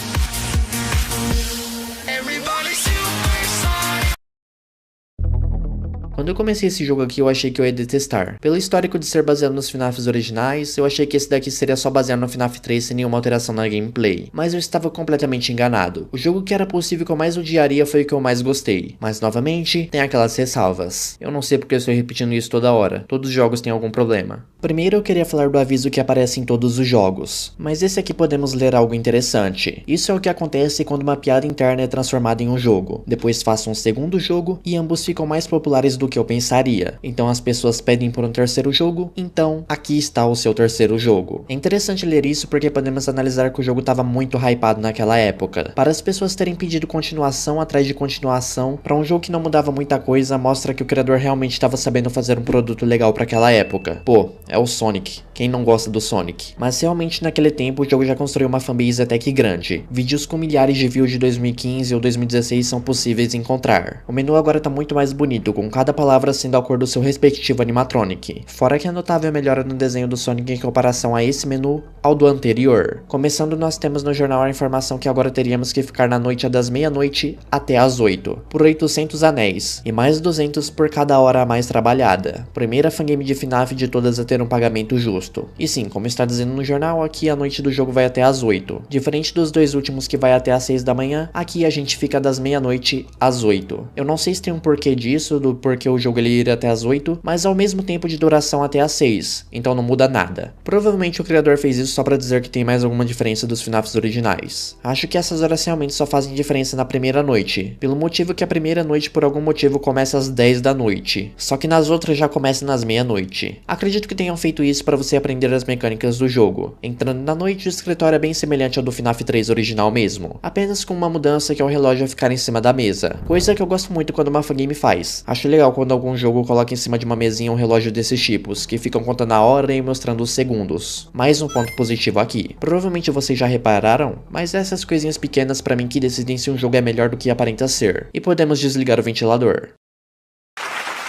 Quando eu comecei esse jogo aqui, eu achei que eu ia detestar. Pelo histórico de ser baseado nos FNAFs originais, eu achei que esse daqui seria só baseado no FNAF 3 sem nenhuma alteração na gameplay. Mas eu estava completamente enganado. O jogo que era possível que eu mais odiaria foi o que eu mais gostei. Mas novamente, tem aquelas ressalvas. Eu não sei porque eu estou repetindo isso toda hora. Todos os jogos têm algum problema. Primeiro eu queria falar do aviso que aparece em todos os jogos. Mas esse aqui podemos ler algo interessante. Isso é o que acontece quando uma piada interna é transformada em um jogo. Depois faço um segundo jogo e ambos ficam mais populares do que eu pensaria. Então as pessoas pedem por um terceiro jogo, então aqui está o seu terceiro jogo. É interessante ler isso porque podemos analisar que o jogo estava muito hypado naquela época. Para as pessoas terem pedido continuação atrás de continuação, para um jogo que não mudava muita coisa, mostra que o criador realmente estava sabendo fazer um produto legal para aquela época. Pô, é o Sonic. Quem não gosta do Sonic? Mas realmente naquele tempo o jogo já construiu uma fanbase até que grande. Vídeos com milhares de views de 2015 ou 2016 são possíveis de encontrar. O menu agora tá muito mais bonito, com cada palavra sendo a cor do seu respectivo animatronic. Fora que é notável a melhora no desenho do Sonic em comparação a esse menu ao do anterior. Começando, nós temos no jornal a informação que agora teríamos que ficar na noite das meia-noite até as 8, por 800 anéis, e mais 200 por cada hora a mais trabalhada. Primeira fangame de FNAF de todas a ter um pagamento justo. E sim, como está dizendo no jornal, aqui a noite do jogo vai até as 8. Diferente dos dois últimos que vai até as 6 da manhã, aqui a gente fica das meia-noite às 8. Eu não sei se tem um porquê disso, do porquê o jogo ele ir até as 8, mas ao mesmo tempo de duração até as 6, então não muda nada. Provavelmente o criador fez isso só pra dizer que tem mais alguma diferença dos FNAFs originais. Acho que essas horas realmente só fazem diferença na primeira noite, pelo motivo que a primeira noite por algum motivo começa às 10 da noite, só que nas outras já começa nas meia-noite. Acredito que tenham feito isso para você aprender as mecânicas do jogo. Entrando na noite, o escritório é bem semelhante ao do FNAF 3 original mesmo, apenas com uma mudança que é o relógio ficar em cima da mesa, coisa que eu gosto muito quando uma fangame faz. Acho legal quando algum jogo coloca em cima de uma mesinha um relógio desses tipos, que ficam contando a hora e mostrando os segundos. Mais um ponto positivo aqui. Provavelmente vocês já repararam, mas essas coisinhas pequenas pra mim que decidem se um jogo é melhor do que aparenta ser. E podemos desligar o ventilador.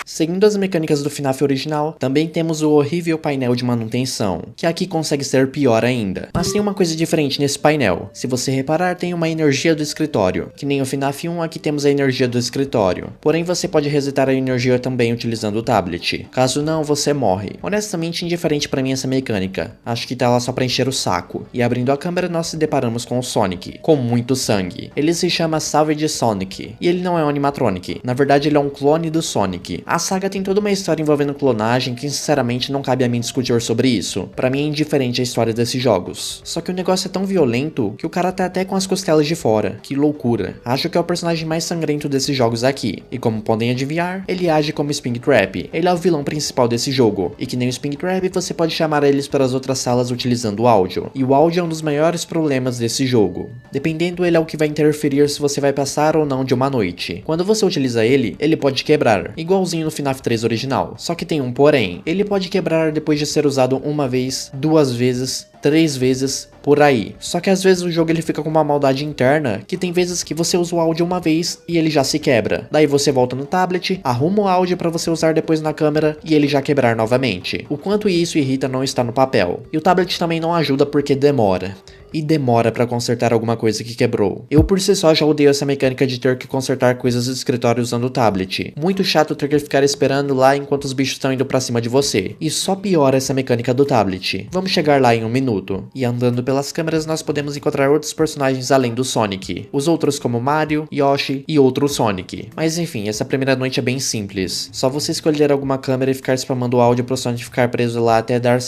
Seguindo as mecânicas do FNAF original, também temos o horrível painel de manutenção, que aqui consegue ser pior ainda. Mas tem uma coisa diferente nesse painel. Se você reparar, tem uma energia do escritório. Que nem o FNAF 1, aqui temos a energia do escritório. Porém, você pode resetar a energia também utilizando o tablet. Caso não, você morre. Honestamente, indiferente pra mim essa mecânica. Acho que tá lá só pra encher o saco. E abrindo a câmera, nós se deparamos com o Sonic, com muito sangue. Ele se chama Savage Sonic, e ele não é um animatronic. Na verdade, ele é um clone do Sonic. A saga tem toda uma história envolvendo clonagem que sinceramente não cabe a mim discutir sobre isso. Pra mim é indiferente a história desses jogos. Só que o negócio é tão violento que o cara tá até com as costelas de fora. Que loucura. Acho que é o personagem mais sangrento desses jogos aqui. E como podem adivinhar, ele age como Springtrap. Ele é o vilão principal desse jogo. E que nem o Springtrap, você pode chamar eles para as outras salas utilizando o áudio. E o áudio é um dos maiores problemas desse jogo. Dependendo, ele é o que vai interferir se você vai passar ou não de uma noite. Quando você utiliza ele, ele pode quebrar. Igualzinho no FNAF 3 original. Só que tem um porém. Ele pode quebrar depois de ser usado uma vez, 2 vezes, 3 vezes, por aí. Só que às vezes o jogo ele fica com uma maldade interna, que tem vezes que você usa o áudio uma vez e ele já se quebra. Daí você volta no tablet, arruma o áudio para você usar depois na câmera e ele já quebrar novamente. O quanto isso irrita não está no papel. E o tablet também não ajuda porque demora. e demora pra consertar alguma coisa que quebrou. Eu por si só já odeio essa mecânica de ter que consertar coisas do escritório usando o tablet. Muito chato ter que ficar esperando lá enquanto os bichos estão indo pra cima de você. E só piora essa mecânica do tablet. Vamos chegar lá em 1 minuto. E andando pelas câmeras nós podemos encontrar outros personagens além do Sonic. Os outros como Mario, Yoshi e outro Sonic. Mas enfim, essa primeira noite é bem simples. Só você escolher alguma câmera e ficar spamando o áudio pro Sonic ficar preso lá até dar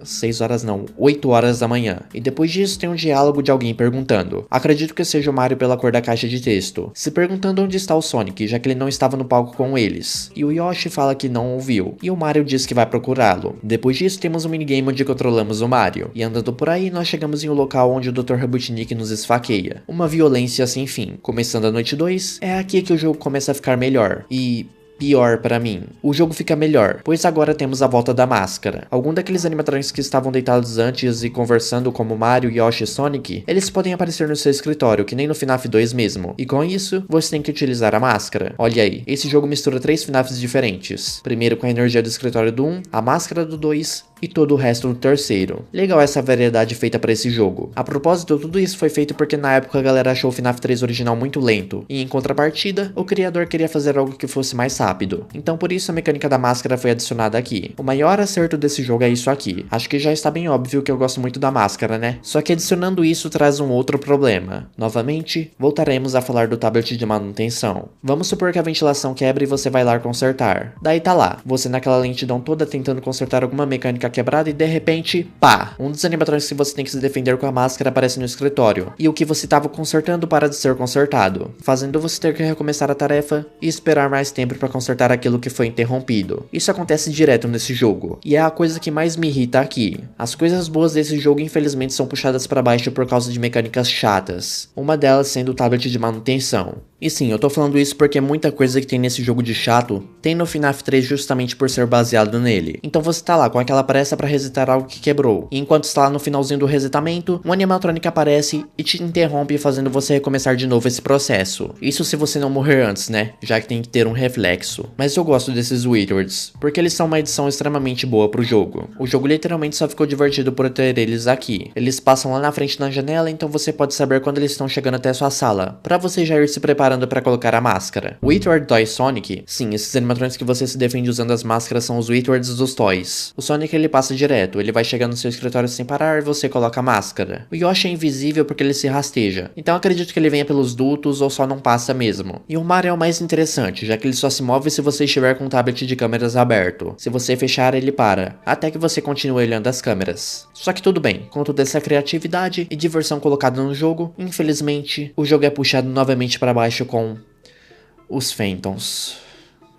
6 horas não, 8 horas da manhã. E depois disso tem um diálogo de alguém perguntando. Acredito que seja o Mario pela cor da caixa de texto. Se perguntando onde está o Sonic, já que ele não estava no palco com eles. E o Yoshi fala que não ouviu. E o Mario diz que vai procurá-lo. Depois disso temos um minigame onde controlamos o Mario. E andando por aí nós chegamos em um local onde o Dr. Robotnik nos esfaqueia. Uma violência sem fim. Começando a noite 2, é aqui que o jogo começa a ficar melhor. E pior pra mim. O jogo fica melhor, pois agora temos a volta da máscara. Algum daqueles animatrônicos que estavam deitados antes e conversando como Mario, Yoshi e Sonic, eles podem aparecer no seu escritório, que nem no FNAF 2 mesmo. E com isso, você tem que utilizar a máscara. Olha aí, esse jogo mistura 3 FNAFs diferentes. Primeiro com a energia do escritório do 1, a máscara do 2 e todo o resto do terceiro. Legal essa variedade feita para esse jogo. A propósito, tudo isso foi feito porque na época a galera achou o FNAF 3 original muito lento, e em contrapartida, o criador queria fazer algo que fosse mais rápido. Então por isso a mecânica da máscara foi adicionada aqui. O maior acerto desse jogo é isso aqui. Acho que já está bem óbvio que eu gosto muito da máscara, né? Só que adicionando isso traz um outro problema. Novamente, voltaremos a falar do tablet de manutenção. Vamos supor que a ventilação quebra e você vai lá consertar. Daí tá lá, você naquela lentidão toda tentando consertar alguma mecânica quebrada e de repente, pá! Um dos animatrônicos que você tem que se defender com a máscara aparece no escritório. E o que você estava consertando para de ser consertado, fazendo você ter que recomeçar a tarefa e esperar mais tempo para consertar aquilo que foi interrompido. Isso acontece direto nesse jogo, e é a coisa que mais me irrita aqui. As coisas boas desse jogo infelizmente são puxadas para baixo por causa de mecânicas chatas, uma delas sendo o tablet de manutenção. E sim, eu tô falando isso porque muita coisa que tem nesse jogo de chato tem no FNAF 3 justamente por ser baseado nele. Então você tá lá com aquela pressa pra resetar algo que quebrou, e enquanto está lá no finalzinho do resetamento, um animatrônico aparece e te interrompe fazendo você recomeçar de novo esse processo. Isso se você não morrer antes, né? Já que tem que ter um reflexo. Mas eu gosto desses Wizards, porque eles são uma edição extremamente boa pro jogo. O jogo literalmente só ficou divertido por ter eles aqui. Eles passam lá na frente na janela, então você pode saber quando eles estão chegando até a sua sala, pra você já ir se preparando para colocar a máscara. O Wizard Toy Sonic, sim, esses animatrônicos que você se defende usando as máscaras são os Wizards dos Toys. O Sonic ele passa direto, ele vai chegando no seu escritório sem parar e você coloca a máscara. O Yoshi é invisível porque ele se rasteja, então acredito que ele venha pelos dutos ou só não passa mesmo. E o Mario é o mais interessante, já que ele só se move se você estiver com o tablet de câmeras aberto. Se você fechar, ele para, até que você continue olhando as câmeras. Só que tudo bem, com toda essa criatividade e diversão colocada no jogo, infelizmente, o jogo é puxado novamente para baixo com os Phantoms.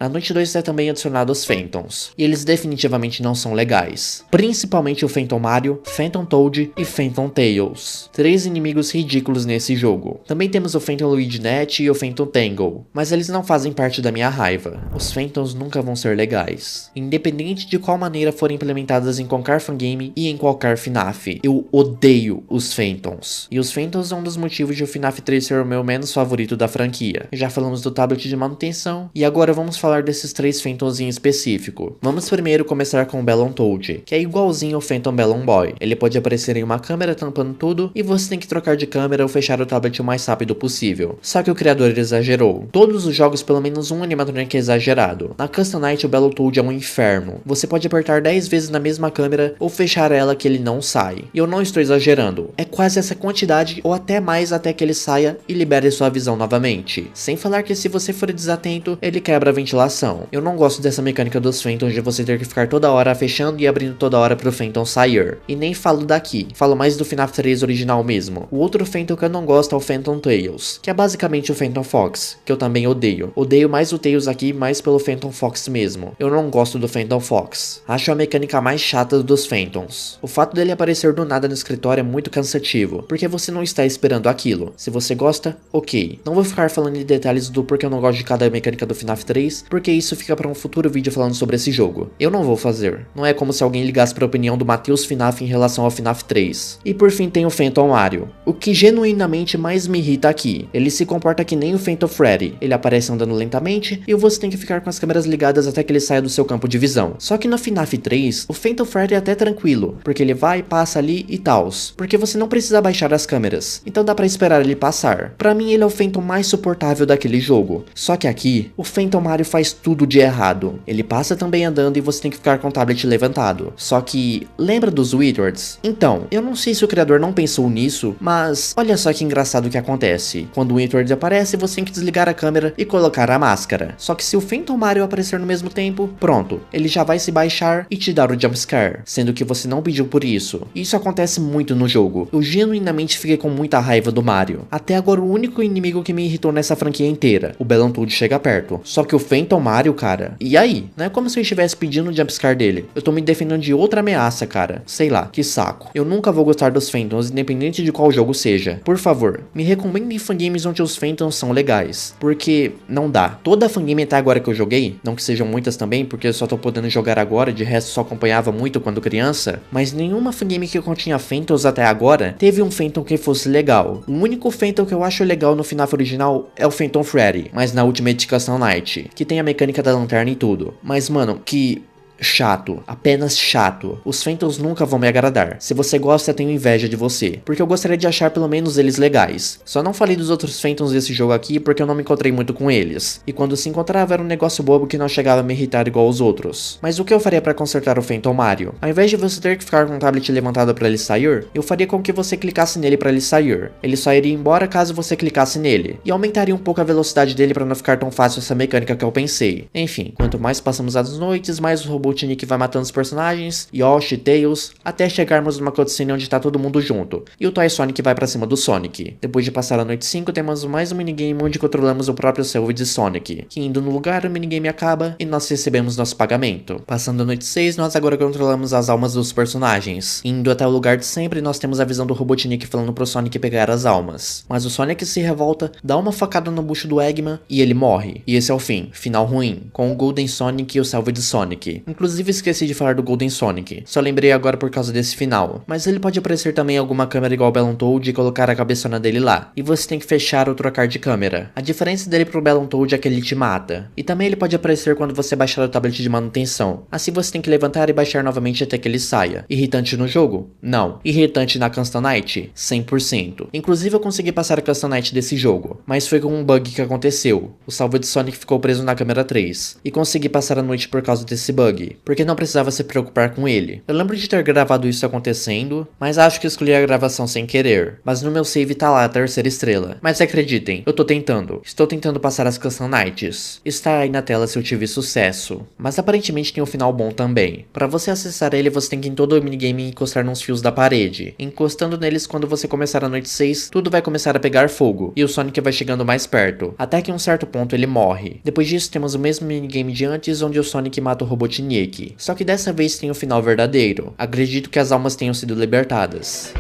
Na noite 2 é também adicionado os Phantoms, e eles definitivamente não são legais. Principalmente o Phantom Mario, Phantom Toad e Phantom Tails. 3 inimigos ridículos nesse jogo. Também temos o Phantom Luigi Net e o Phantom Tangle, mas eles não fazem parte da minha raiva. Os Phantoms nunca vão ser legais, independente de qual maneira forem implementadas em qualquer fangame e em qualquer FNAF. Eu odeio os Phantoms. E os Phantoms é um dos motivos de o FNAF 3 ser o meu menos favorito da franquia. Já falamos do tablet de manutenção, e agora vamos falar desses 3 Phantoms em específico. Vamos primeiro começar com o Bellon Toad, que é igualzinho ao Phantom Bellon Boy. Ele pode aparecer em uma câmera tampando tudo, e você tem que trocar de câmera ou fechar o tablet o mais rápido possível. Só que o criador exagerou. Todos os jogos pelo menos um animatronic é exagerado. Na Custom Night o Bellon Toad é um inferno. Você pode apertar 10 vezes na mesma câmera ou fechar ela que ele não sai. E eu não estou exagerando. É quase essa quantidade ou até mais até que ele saia e libere sua visão novamente. Sem falar que se você for desatento, ele quebra a ventilação. Eu não gosto dessa mecânica dos Phantoms de você ter que ficar toda hora fechando e abrindo toda hora pro Phantom sair. E nem falo daqui, falo mais do FNAF 3 original mesmo. O outro Phantom que eu não gosto é o Phantom Tails, que é basicamente o Phantom Fox, que eu também odeio. Odeio mais o Tails aqui, mais pelo Phantom Fox mesmo. Eu não gosto do Phantom Fox. Acho a mecânica mais chata dos Phantoms. O fato dele aparecer do nada no escritório é muito cansativo, porque você não está esperando aquilo. Se você gosta, ok. Não vou ficar falando de detalhes do porquê eu não gosto de cada mecânica do FNAF 3, porque isso fica para um futuro vídeo falando sobre esse jogo. Eu não vou fazer. Não é como se alguém ligasse para a opinião do Matheus FNAF em relação ao FNAF 3. E por fim tem o Phantom Mario. O que genuinamente mais me irrita aqui, ele se comporta que nem o Phantom Freddy. Ele aparece andando lentamente e você tem que ficar com as câmeras ligadas até que ele saia do seu campo de visão. Só que no FNAF 3, o Phantom Freddy é até tranquilo, porque ele vai, passa ali e tals, porque você não precisa baixar as câmeras, então dá pra esperar ele passar. Pra mim ele é o Phantom mais suportável daquele jogo. Só que aqui, o Phantom Mario faz tudo de errado. Ele passa também andando e você tem que ficar com o tablet levantado. Só que, lembra dos Wizards? Então, eu não sei se o criador não pensou nisso, mas olha só que engraçado que acontece. Quando o Wizard aparece, você tem que desligar a câmera e colocar a máscara. Só que se o Phantom Mario aparecer no mesmo tempo, pronto, ele já vai se baixar e te dar o jumpscare, sendo que você não pediu por isso. Isso acontece muito no jogo. Eu genuinamente fiquei com muita raiva do Mario. Até agora o único inimigo que me irritou nessa franquia inteira, o Battletoad, chega perto. Só que o Phantom Mario, cara, e aí? Não é como se eu estivesse pedindo o jumpscare dele. Eu tô me defendendo de outra ameaça, cara. Sei lá, que saco. Eu nunca vou gostar dos Phantoms, independente de qual jogo seja. Por favor, me recomendem fangames onde os Phantoms são legais, porque não dá. Toda fangame até agora que eu joguei, não que sejam muitas também, porque eu só tô podendo jogar agora, de resto só acompanhava muito quando criança, mas nenhuma fangame que continha Phantoms até agora teve um Phantom que fosse legal. O único Phantom que eu acho legal no FNAF original é o Phantom Freddy, mas na Ultimate Custom Night, que tem a mecânica da lanterna e tudo. Mas mano, que chato, apenas chato. Os Phantoms nunca vão me agradar. Se você gosta, eu tenho inveja de você, porque eu gostaria de achar pelo menos eles legais. Só não falei dos outros Phantoms desse jogo aqui porque eu não me encontrei muito com eles, e quando se encontrava era um negócio bobo que não chegava a me irritar igual os outros. Mas o que eu faria para consertar o Phantom Mario? Ao invés de você ter que ficar com o tablet levantado para ele sair, eu faria com que você clicasse nele para ele sair. Ele só iria embora caso você clicasse nele, e aumentaria um pouco a velocidade dele para não ficar tão fácil essa mecânica que eu pensei. Enfim, quanto mais passamos as noites, mais o Robotnik vai matando os personagens, Yoshi, Tails, até chegarmos numa cutscene onde tá todo mundo junto, e o Toy Sonic vai pra cima do Sonic. Depois de passar a noite 5, temos mais um minigame onde controlamos o próprio Salvage Sonic, que indo no lugar o minigame acaba e nós recebemos nosso pagamento. Passando a noite 6, nós agora controlamos as almas dos personagens. Indo até o lugar de sempre, nós temos a visão do Robotnik falando pro Sonic pegar as almas. Mas o Sonic se revolta, dá uma facada no bucho do Eggman e ele morre. E esse é o fim, final ruim, com o Golden Sonic e o Salvage Sonic. Inclusive esqueci de falar do Golden Sonic, só lembrei agora por causa desse final, mas ele pode aparecer também em alguma câmera igual o Battletoad e colocar a cabeçona dele lá, e você tem que fechar ou trocar de câmera. A diferença dele pro Battletoad é que ele te mata, e também ele pode aparecer quando você baixar o tablet de manutenção, assim você tem que levantar e baixar novamente até que ele saia. Irritante no jogo? Não. Irritante na Custom Night? 100%. Inclusive eu consegui passar a Custom Night desse jogo, mas foi com um bug que aconteceu. O Salvage Sonic ficou preso na câmera 3, e consegui passar a noite por causa desse bug, porque não precisava se preocupar com ele. Eu lembro de ter gravado isso acontecendo, mas acho que escolhi a gravação sem querer. Mas no meu save tá lá a 3ª estrela. Mas acreditem, eu tô tentando. Estou tentando passar as Custom Nights. Está aí na tela se eu tive sucesso. Mas aparentemente tem um final bom também. Pra você acessar ele, você tem que ir em todo o minigame encostar nos fios da parede. Encostando neles, quando você começar a noite 6, tudo vai começar a pegar fogo, e o Sonic vai chegando mais perto, até que em um certo ponto ele morre. Depois disso temos o mesmo minigame de antes, onde o Sonic mata o Robotnik. Só que dessa vez tem o final verdadeiro. Acredito que as almas tenham sido libertadas.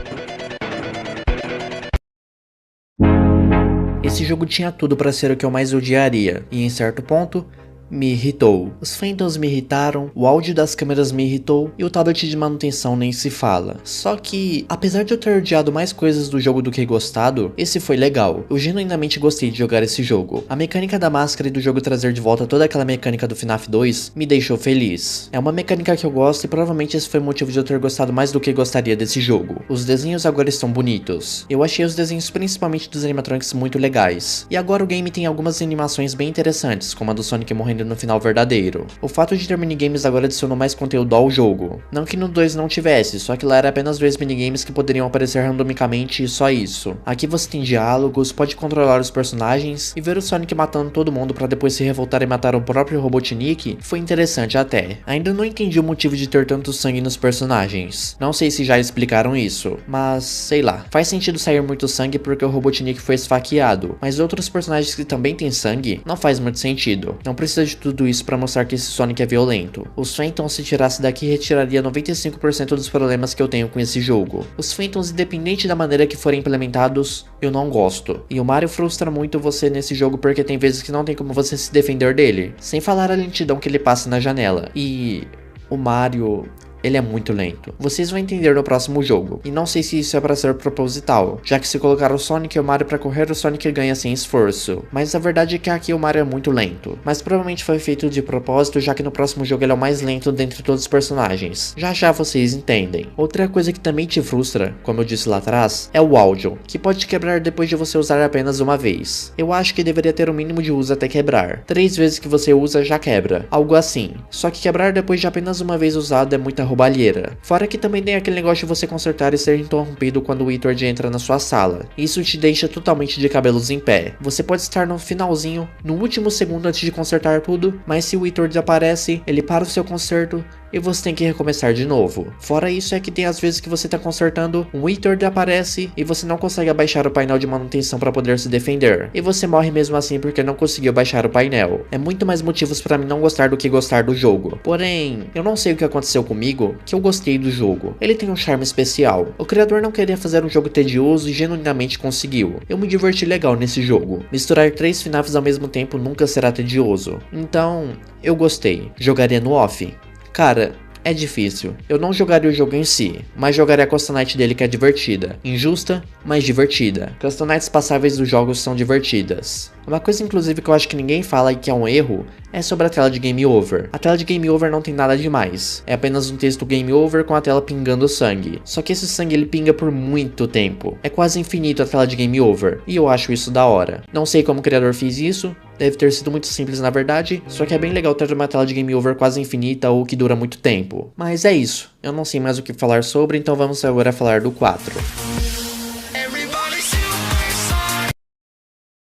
Esse jogo tinha tudo para ser o que eu mais odiaria, e em certo ponto, me irritou. Os Phantoms me irritaram, o áudio das câmeras me irritou e o tablet de manutenção nem se fala. Só que, apesar de eu ter odiado mais coisas do jogo do que gostado, esse foi legal. Eu genuinamente gostei de jogar esse jogo. A mecânica da máscara e do jogo trazer de volta toda aquela mecânica do FNAF 2 me deixou feliz. É uma mecânica que eu gosto e provavelmente esse foi o motivo de eu ter gostado mais do que gostaria desse jogo. Os desenhos agora estão bonitos. Eu achei os desenhos principalmente dos animatronics muito legais. E agora o game tem algumas animações bem interessantes, como a do Sonic morrendo no final verdadeiro. O fato de ter minigames agora adicionou mais conteúdo ao jogo. Não que no 2 não tivesse, só que lá era apenas 2 minigames que poderiam aparecer randomicamente e só isso. Aqui você tem diálogos, pode controlar os personagens e ver o Sonic matando todo mundo pra depois se revoltar e matar o próprio Robotnik foi interessante até. Ainda não entendi o motivo de ter tanto sangue nos personagens. Não sei se já explicaram isso, mas sei lá. Faz sentido sair muito sangue porque o Robotnik foi esfaqueado, mas outros personagens que também têm sangue não faz muito sentido. Não precisa de tudo isso pra mostrar que esse Sonic é violento. Os Phantoms, se tirasse daqui, retiraria 95% dos problemas que eu tenho com esse jogo. Os Phantoms, independente da maneira que forem implementados, eu não gosto. E o Mario frustra muito você nesse jogo porque tem vezes que não tem como você se defender dele. Sem falar a lentidão que ele passa na janela. E o Mario, ele é muito lento. Vocês vão entender no próximo jogo. E não sei se isso é pra ser proposital, já que se colocar o Sonic e o Mario pra correr, o Sonic ganha sem esforço. Mas a verdade é que aqui o Mario é muito lento. Mas provavelmente foi feito de propósito, já que no próximo jogo ele é o mais lento dentre todos os personagens. Já já vocês entendem. Outra coisa que também te frustra, como eu disse lá atrás, é o áudio, que pode quebrar depois de você usar apenas uma vez. Eu acho que deveria ter um mínimo de uso até quebrar. 3 vezes que você usa já quebra. Algo assim. Só que quebrar depois de apenas uma vez usado é muita roubalheira. Fora que também tem aquele negócio de você consertar e ser interrompido quando o Witward entra na sua sala. Isso te deixa totalmente de cabelos em pé. Você pode estar no finalzinho, no último segundo antes de consertar tudo, mas se o Witward aparece, ele para o seu conserto e você tem que recomeçar de novo. Fora isso é que tem as vezes que você tá consertando, um Witward aparece e você não consegue abaixar o painel de manutenção para poder se defender. E você morre mesmo assim porque não conseguiu abaixar o painel. É muito mais motivos para mim não gostar do que gostar do jogo. Porém, eu não sei o que aconteceu comigo, que eu gostei do jogo. Ele tem um charme especial. O criador não queria fazer um jogo tedioso e genuinamente conseguiu. Eu me diverti legal nesse jogo. Misturar 3 FNAFs ao mesmo tempo nunca será tedioso. Então, eu gostei. Jogaria no off? Cara, é difícil. Eu não jogaria o jogo em si, mas jogaria a Custom Night dele que é divertida. Injusta, mas divertida. Custom Nights passáveis dos jogos são divertidas. Uma coisa inclusive que eu acho que ninguém fala e que é um erro, é sobre a tela de Game Over. A tela de Game Over não tem nada demais. É apenas um texto Game Over com a tela pingando sangue. Só que esse sangue ele pinga por muito tempo. É quase infinito a tela de Game Over. E eu acho isso da hora. Não sei como o criador fez isso. Deve ter sido muito simples na verdade. Só que é bem legal ter uma tela de Game Over quase infinita ou que dura muito tempo. Mas é isso. Eu não sei mais o que falar sobre, então vamos agora falar do 4.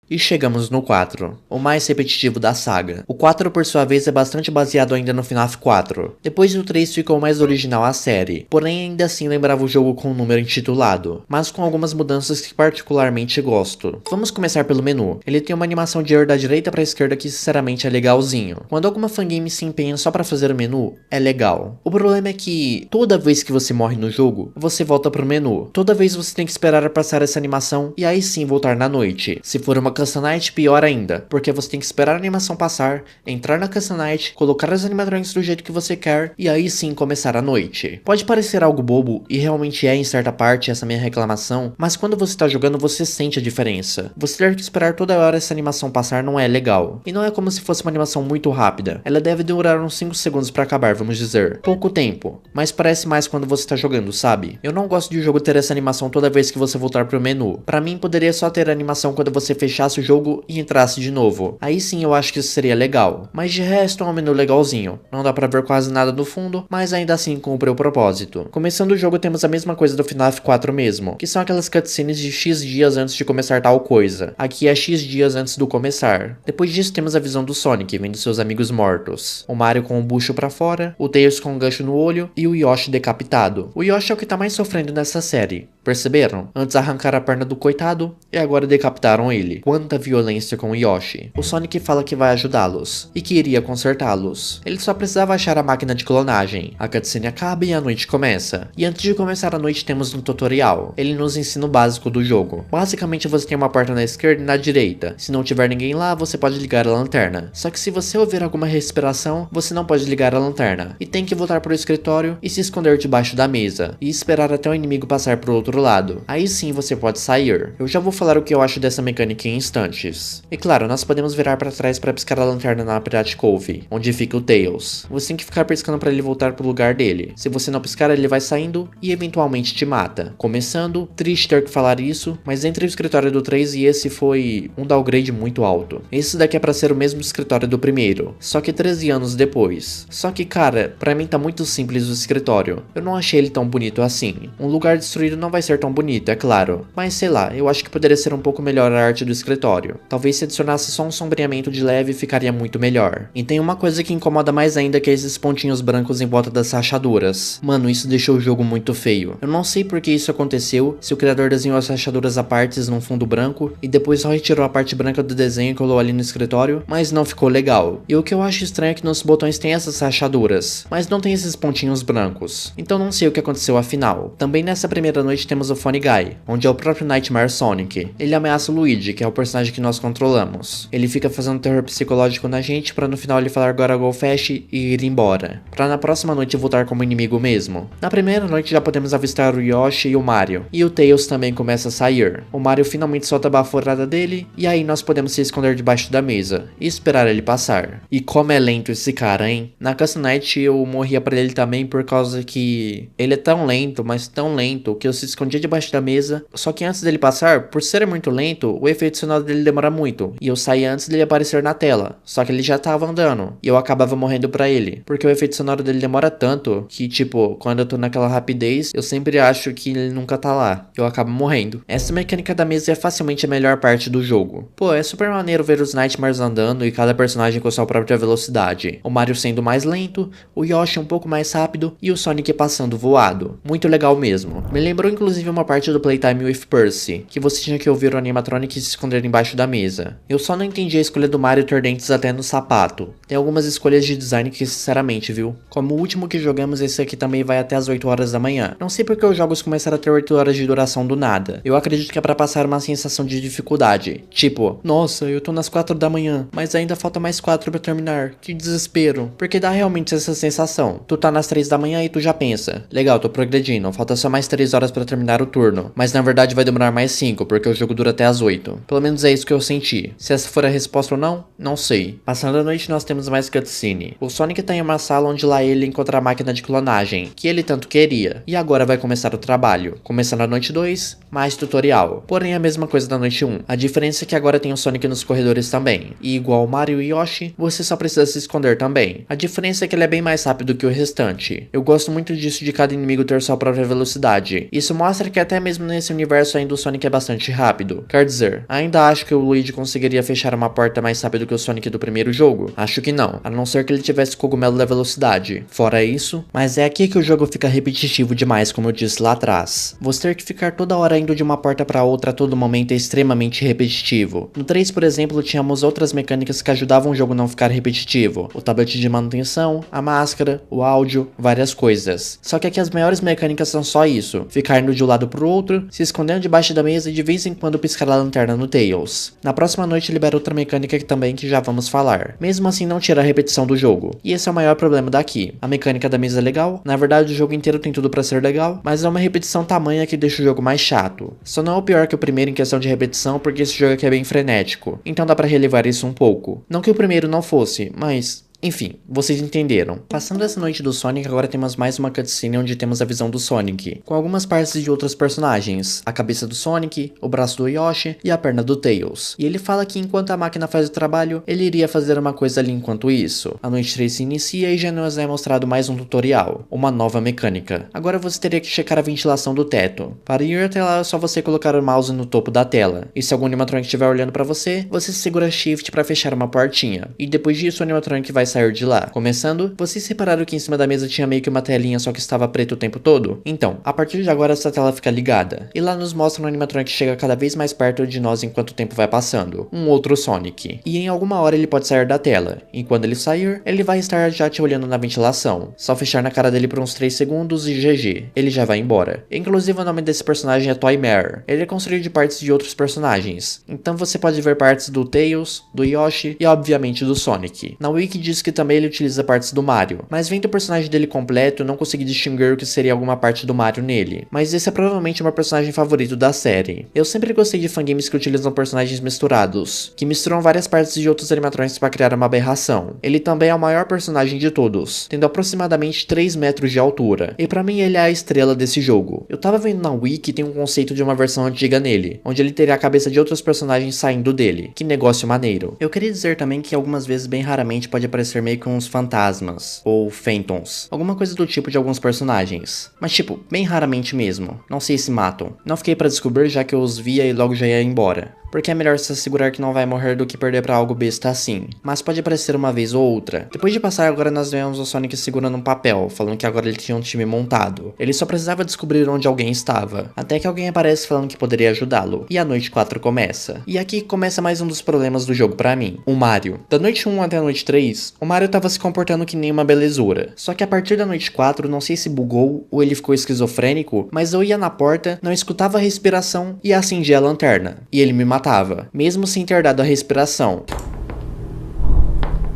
E chegamos no 4, o mais repetitivo da saga. O 4 por sua vez é bastante baseado ainda no FNAF 4. Depois do 3 ficou mais original a série, porém ainda assim lembrava o jogo com o número intitulado, mas com algumas mudanças que particularmente gosto. Vamos começar pelo menu. Ele tem uma animação de ir da direita para a esquerda que sinceramente é legalzinho. Quando alguma fangame se empenha só para fazer o menu, é legal. O problema é que toda vez que você morre no jogo, você volta pro menu. Toda vez você tem que esperar a passar essa animação e aí sim voltar na noite. Se for uma Custom Night, pior ainda, porque você tem que esperar a animação passar, entrar na Custom Night, colocar as animatronics do jeito que você quer e aí sim começar a noite. Pode parecer algo bobo, e realmente é em certa parte essa minha reclamação, mas quando você tá jogando você sente a diferença. Você ter que esperar toda hora essa animação passar não é legal. E não é como se fosse uma animação muito rápida. Ela deve demorar uns 5 segundos pra acabar, vamos dizer. Pouco tempo, mas parece mais quando você tá jogando, sabe? Eu não gosto de o jogo ter essa animação toda vez que você voltar pro menu. Pra mim poderia só ter a animação quando você fechasse o jogo e entrasse de novo. Aí sim eu acho que isso seria legal. Mas de resto é um menu legalzinho. Não dá pra ver quase nada no fundo, mas ainda assim cumpre o propósito. Começando o jogo temos a mesma coisa do FNAF 4 mesmo, que são aquelas cutscenes de X dias antes de começar tal coisa. Aqui é X dias antes do começar. Depois disso temos a visão do Sonic, vendo seus amigos mortos. O Mario com o bucho pra fora, o Tails com um gancho no olho e o Yoshi decapitado. O Yoshi é o que tá mais sofrendo nessa série. Perceberam? Antes arrancaram a perna do coitado e agora decapitaram ele. Quanta violência com o Yoshi. O Sonic fala que vai ajudá-los e que iria consertá-los. Ele só precisava achar a máquina de clonagem. A cutscene acaba e a noite começa. E antes de começar a noite temos um tutorial. Ele nos ensina o básico do jogo. Basicamente você tem uma porta na esquerda e na direita. Se não tiver ninguém lá, você pode ligar a lanterna. Só que se você ouvir alguma respiração, você não pode ligar a lanterna. E tem que voltar para o escritório e se esconder debaixo da mesa. E esperar até o inimigo passar pro outro lado. Aí sim você pode sair. Eu já vou falar o que eu acho dessa mecânica em instantes. E claro, nós podemos virar para trás para piscar a lanterna na Pirate Cove, onde fica o Tails. Você tem que ficar piscando para ele voltar pro lugar dele. Se você não piscar, ele vai saindo e eventualmente te mata. Começando, triste ter que falar isso, mas entre o escritório do 3 e esse foi um downgrade muito alto. Esse daqui é para ser o mesmo escritório do primeiro, só que 13 anos depois. Só que cara, pra mim tá muito simples o escritório. Eu não achei ele tão bonito assim. Um lugar destruído não vai ser tão bonito, é claro, mas sei lá, eu acho que poderia ser um pouco melhor a arte do escritório. Talvez se adicionasse só um sombreamento de leve ficaria muito melhor. E tem uma coisa que incomoda mais ainda, que é esses pontinhos brancos em volta das rachaduras. Mano, isso deixou o jogo muito feio. Eu não sei por que isso aconteceu, se o criador desenhou as rachaduras à partes num fundo branco e depois só retirou a parte branca do desenho e colou ali no escritório, mas não ficou legal. E o que eu acho estranho é que nos botões tem essas rachaduras, mas não tem esses pontinhos brancos. Então não sei o que aconteceu afinal. Também nessa primeira noite temos o Funny Guy, onde é o próprio Nightmare Sonic. Ele ameaça o Luigi, que é o personagem que nós controlamos. Ele fica fazendo terror psicológico na gente pra no final ele falar Gotta Go Fast e ir embora, pra na próxima noite voltar como inimigo mesmo. Na primeira noite já podemos avistar o Yoshi e o Mario, e o Tails também começa a sair. O Mario finalmente solta a baforada dele, e aí nós podemos se esconder debaixo da mesa e esperar ele passar. E como é lento esse cara, hein? Na Custom Night eu morria pra ele também por causa que ele é tão lento, mas tão lento, que eu se escondia debaixo da mesa, só que antes dele passar, por ser muito lento, o efeito sonoro dele demora muito, e eu saía antes dele aparecer na tela, só que ele já tava andando, e eu acabava morrendo pra ele, porque o efeito sonoro dele demora tanto, que tipo, quando eu tô naquela rapidez, eu sempre acho que ele nunca tá lá, eu acabo morrendo. Essa mecânica da mesa é facilmente a melhor parte do jogo. Pô, é super maneiro ver os Nightmares andando e cada personagem com sua própria velocidade. O Mario sendo mais lento, o Yoshi um pouco mais rápido e o Sonic passando voado. Muito legal mesmo. Me lembrou inclusive uma parte do Playtime with Percy, que você tinha que ouvir o animatronic se esconder embaixo da mesa. Eu só não entendi a escolha do Mario ter dentes até no sapato. Tem algumas escolhas de design que sinceramente, viu? Como o último que jogamos, esse aqui também vai até as 8 horas da manhã. Não sei porque os jogos começaram a ter 8 horas de duração do nada. Eu acredito que é pra passar uma sensação de dificuldade. Tipo, nossa, eu tô nas 4 da manhã, mas ainda falta mais 4 pra terminar. Que desespero. Porque dá realmente essa sensação. Tu tá nas 3 da manhã e tu já pensa, legal, tô progredindo, falta só mais 3 horas pra terminar o turno. Mas na verdade vai demorar mais 5, porque o jogo dura até as 8. Pelo menos é isso que eu senti. Se essa for a resposta ou não, não sei. Passando a noite nós temos mais cutscene. O Sonic tá em uma sala onde lá ele encontra a máquina de clonagem, que ele tanto queria. E agora vai começar o trabalho. Começando a noite 2, mais tutorial. Porém a mesma coisa da noite 1. A diferença é que agora tem o Sonic nos corredores também. E igual Mario e Yoshi, você só precisa se esconder também. A diferença é que ele é bem mais rápido que o restante. Eu gosto muito disso de cada inimigo ter sua própria velocidade. Isso mostra que até mesmo nesse universo ainda o Sonic é bastante rápido. Quer dizer, ainda acho que o Luigi conseguiria fechar uma porta mais rápido que o Sonic do primeiro jogo? Acho que não, a não ser que ele tivesse cogumelo da velocidade. Fora isso, mas é aqui que o jogo fica repetitivo demais, como eu disse lá atrás. Você ter que ficar toda hora indo de uma porta pra outra a todo momento é extremamente repetitivo. No 3, por exemplo, tínhamos outras mecânicas que ajudavam o jogo a não ficar repetitivo. O tablet de manutenção, a máscara, o áudio, várias coisas. Só que aqui as maiores mecânicas são só isso. Ficar indo de um lado pro outro, se escondendo debaixo da mesa e de vez em quando piscar a lanterna no Tails. Na próxima noite libera outra mecânica que já vamos falar. Mesmo assim não tira a repetição do jogo. E esse é o maior problema daqui. A mecânica da mesa é legal, na verdade o jogo inteiro tem tudo pra ser legal, mas é uma repetição tamanha que deixa o jogo mais chato. Só não é o pior que o primeiro em questão de repetição, porque esse jogo aqui é bem frenético. Então dá pra relevar isso um pouco. Não que o primeiro não fosse, mas... enfim, vocês entenderam. Passando essa noite do Sonic, agora temos mais uma cutscene onde temos a visão do Sonic, com algumas partes de outros personagens, a cabeça do Sonic, o braço do Yoshi e a perna do Tails. E ele fala que enquanto a máquina faz o trabalho, ele iria fazer uma coisa ali enquanto isso. A noite 3 se inicia e já nos é mostrado mais um tutorial, uma nova mecânica. Agora você teria que checar a ventilação do teto. Para ir até lá é só você colocar o mouse no topo da tela, e se algum animatronic estiver olhando para você, você segura Shift para fechar uma portinha, e depois disso o animatronic vai sair de lá. Começando, vocês repararam que em cima da mesa tinha meio que uma telinha só que estava preto o tempo todo? Então, a partir de agora essa tela fica ligada. E lá nos mostra um animatronic que chega cada vez mais perto de nós enquanto o tempo vai passando. Um outro Sonic. E em alguma hora ele pode sair da tela. E quando ele sair, ele vai estar já te olhando na ventilação. Só fechar na cara dele por uns 3 segundos e GG. Ele já vai embora. Inclusive o nome desse personagem é Toymare. Ele é construído de partes de outros personagens. Então você pode ver partes do Tails, do Yoshi e obviamente do Sonic. Na wiki diz que também ele utiliza partes do Mario, mas vendo o personagem dele completo, eu não consegui distinguir o que seria alguma parte do Mario nele. Mas esse é provavelmente o meu personagem favorito da série. Eu sempre gostei de fangames que utilizam personagens misturados, que misturam várias partes de outros animatronics para criar uma aberração. Ele também é o maior personagem de todos, tendo aproximadamente 3 metros de altura, e pra mim ele é a estrela desse jogo. Eu tava vendo na wiki tem um conceito de uma versão antiga nele, onde ele teria a cabeça de outros personagens saindo dele. Que negócio maneiro. Eu queria dizer também que algumas vezes bem raramente pode aparecer aparecer meio que uns fantasmas, ou phantoms, alguma coisa do tipo de alguns personagens. Mas tipo, bem raramente mesmo, não sei se matam. Não fiquei pra descobrir já que eu os via e logo já ia embora. Porque é melhor se assegurar que não vai morrer do que perder pra algo besta assim. Mas pode aparecer uma vez ou outra. Depois de passar, agora nós vemos o Sonic segurando um papel, falando que agora ele tinha um time montado. Ele só precisava descobrir onde alguém estava. Até que alguém aparece falando que poderia ajudá-lo. E a noite 4 começa. E aqui começa mais um dos problemas do jogo pra mim. O Mario. Da noite 1 até a noite 3, o Mario tava se comportando que nem uma belezura. Só que a partir da noite 4, não sei se bugou ou ele ficou esquizofrênico, mas eu ia na porta, não escutava a respiração e acendia a lanterna. E ele me matava, mesmo sem ter dado a respiração.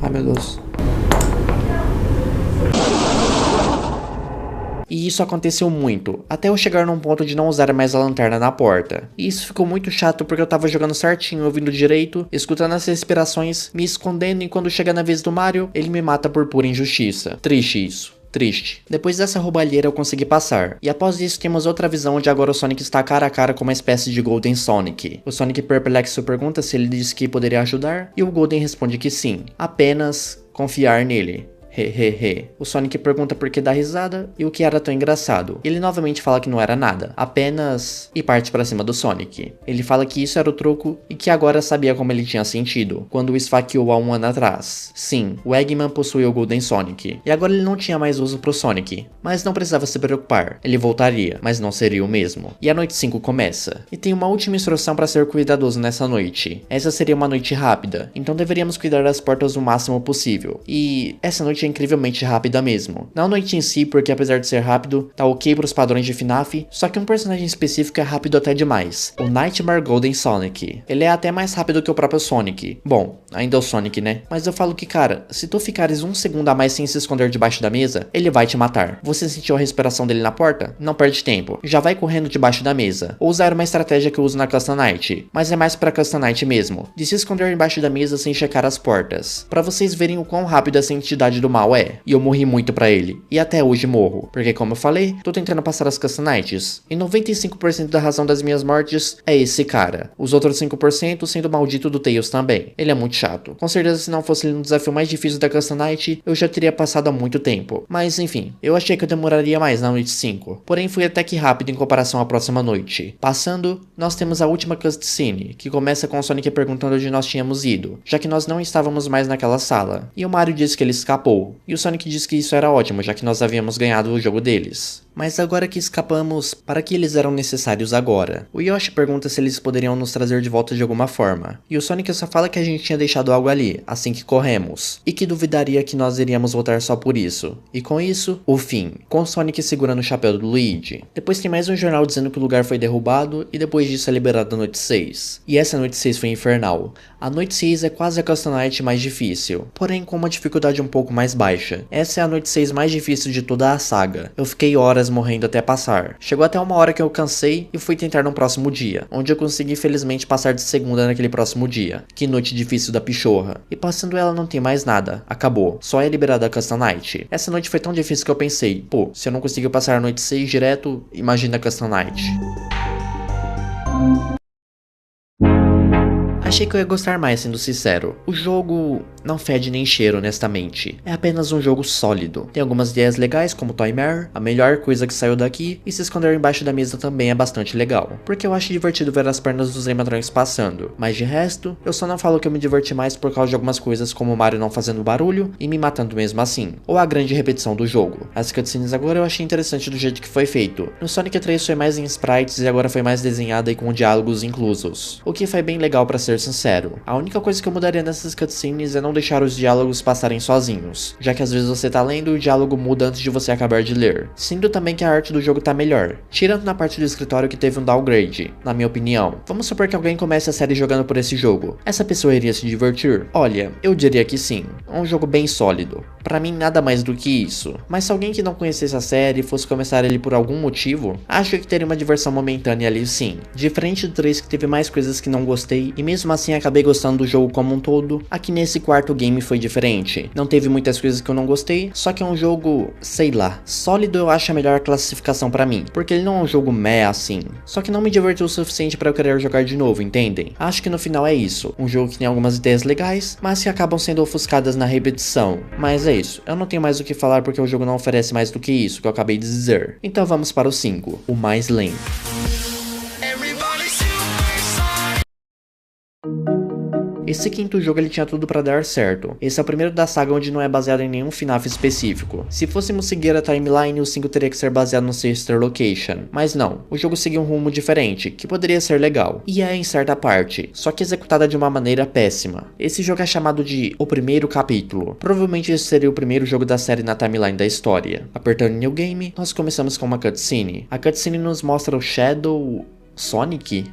Ai meu Deus. E isso aconteceu muito, até eu chegar num ponto de não usar mais a lanterna na porta. E isso ficou muito chato porque eu tava jogando certinho, ouvindo direito, escutando as respirações, me escondendo e quando chega na vez do Mario, ele me mata por pura injustiça. Triste isso. Triste. Depois dessa roubalheira eu consegui passar. E após isso temos outra visão onde agora o Sonic está cara a cara com uma espécie de Golden Sonic. O Sonic perplexo pergunta se ele disse que poderia ajudar e o Golden responde que sim. Apenas confiar nele. Hehehe. O Sonic pergunta por que dá risada e o que era tão engraçado. Ele novamente fala que não era nada, apenas... e parte pra cima do Sonic. Ele fala que isso era o troco e que agora sabia como ele tinha sentido, quando o esfaqueou há um ano atrás. Sim, o Eggman possuía o Golden Sonic, e agora ele não tinha mais uso pro Sonic. Mas não precisava se preocupar, ele voltaria, mas não seria o mesmo. E a noite 5 começa. E tem uma última instrução para ser cuidadoso nessa noite. Essa seria uma noite rápida, então deveríamos cuidar das portas o máximo possível. E essa noite é incrivelmente rápida mesmo. Não a noite em si, porque apesar de ser rápido, tá ok pros padrões de FNAF, só que um personagem específico é rápido até demais. O Nightmare Golden Sonic. Ele é até mais rápido que o próprio Sonic. Bom, ainda é o Sonic, né? Mas eu falo que, cara, se tu ficares um segundo a mais sem se esconder debaixo da mesa, ele vai te matar. Você sentiu a respiração dele na porta? Não perde tempo. Já vai correndo debaixo da mesa. Ou usar uma estratégia que eu uso na Custom Night, mas é mais pra Custom Night mesmo, de se esconder embaixo da mesa sem checar as portas. Pra vocês verem o quão rápido essa entidade do mal é. E eu morri muito pra ele. E até hoje morro. Porque como eu falei, tô tentando passar as Custom Nights. E 95% da razão das minhas mortes é esse cara. Os outros 5% sendo o maldito do Tails também. Ele é muito chato. Com certeza se não fosse ele no desafio mais difícil da Custom Night, eu já teria passado há muito tempo. Mas enfim, eu achei que eu demoraria mais na noite 5. Porém fui até que rápido em comparação à próxima noite. Passando, nós temos a última cutscene, que começa com o Sonic perguntando onde nós tínhamos ido, já que nós não estávamos mais naquela sala. E o Mario disse que ele escapou. E o Sonic disse que isso era ótimo, já que nós havíamos ganhado o jogo deles. Mas agora que escapamos, para que eles eram necessários agora? O Yoshi pergunta se eles poderiam nos trazer de volta de alguma forma. E o Sonic só fala que a gente tinha deixado algo ali, assim que corremos. E que duvidaria que nós iríamos voltar só por isso. E com isso, o fim. Com o Sonic segurando o chapéu do Luigi. Depois tem mais um jornal dizendo que o lugar foi derrubado, e depois disso é liberado a noite 6. E essa noite 6 foi infernal. A noite 6 é quase a Custom Night mais difícil, porém com uma dificuldade um pouco mais baixa. Essa é a noite 6 mais difícil de toda a saga. Eu fiquei horas morrendo até passar. Chegou até uma hora que eu cansei e fui tentar no próximo dia, onde eu consegui felizmente passar de segunda naquele próximo dia. Que noite difícil da pichorra. E passando ela não tem mais nada, acabou. Só é liberada a Custom Night. Essa noite foi tão difícil que eu pensei, pô, se eu não conseguir passar a noite 6 direto, imagina a Custom Night. Achei que eu ia gostar mais, sendo sincero. O jogo não fede nem cheiro, honestamente. É apenas um jogo sólido. Tem algumas ideias legais, como Toy Mare, a melhor coisa que saiu daqui, e se esconder embaixo da mesa também é bastante legal. Porque eu acho divertido ver as pernas dos animatronics passando. Mas de resto, eu só não falo que eu me diverti mais por causa de algumas coisas, como o Mario não fazendo barulho e me matando mesmo assim. Ou a grande repetição do jogo. As cutscenes agora eu achei interessante do jeito que foi feito. No Sonic 3 foi mais em sprites e agora foi mais desenhada e com diálogos inclusos. O que foi bem legal pra ser sincero. A única coisa que eu mudaria nessas cutscenes é não deixar os diálogos passarem sozinhos, já que às vezes você tá lendo e o diálogo muda antes de você acabar de ler. Sinto também que a arte do jogo tá melhor, tirando na parte do escritório que teve um downgrade, na minha opinião. Vamos supor que alguém comece a série jogando por esse jogo. Essa pessoa iria se divertir? Olha, eu diria que sim. É um jogo bem sólido. Pra mim nada mais do que isso. Mas se alguém que não conhecesse a série fosse começar ele por algum motivo, acho que teria uma diversão momentânea ali sim. Diferente do 3 que teve mais coisas que não gostei, e mesmo assim acabei gostando do jogo como um todo, aqui nesse quarto quarto game foi diferente. Não teve muitas coisas que eu não gostei, só que é um jogo, sei lá, sólido eu acho a melhor classificação pra mim, porque ele não é um jogo meh assim. Só que não me divertiu o suficiente pra eu querer jogar de novo, entendem? Acho que no final é isso, um jogo que tem algumas ideias legais, mas que acabam sendo ofuscadas na repetição. Mas é isso, eu não tenho mais o que falar porque o jogo não oferece mais do que isso que eu acabei de dizer. Então vamos para o 5, o mais lento. Esse quinto jogo ele tinha tudo pra dar certo. Esse é o primeiro da saga onde não é baseado em nenhum FNAF específico. Se fôssemos seguir a timeline, o 5 teria que ser baseado no Sister Location. Mas não, o jogo seguiu um rumo diferente, que poderia ser legal. E é em certa parte, só que executada de uma maneira péssima. Esse jogo é chamado de O Primeiro Capítulo. Provavelmente esse seria o primeiro jogo da série na timeline da história. Apertando New Game, nós começamos com uma cutscene. A cutscene nos mostra o Shadow... Sonic?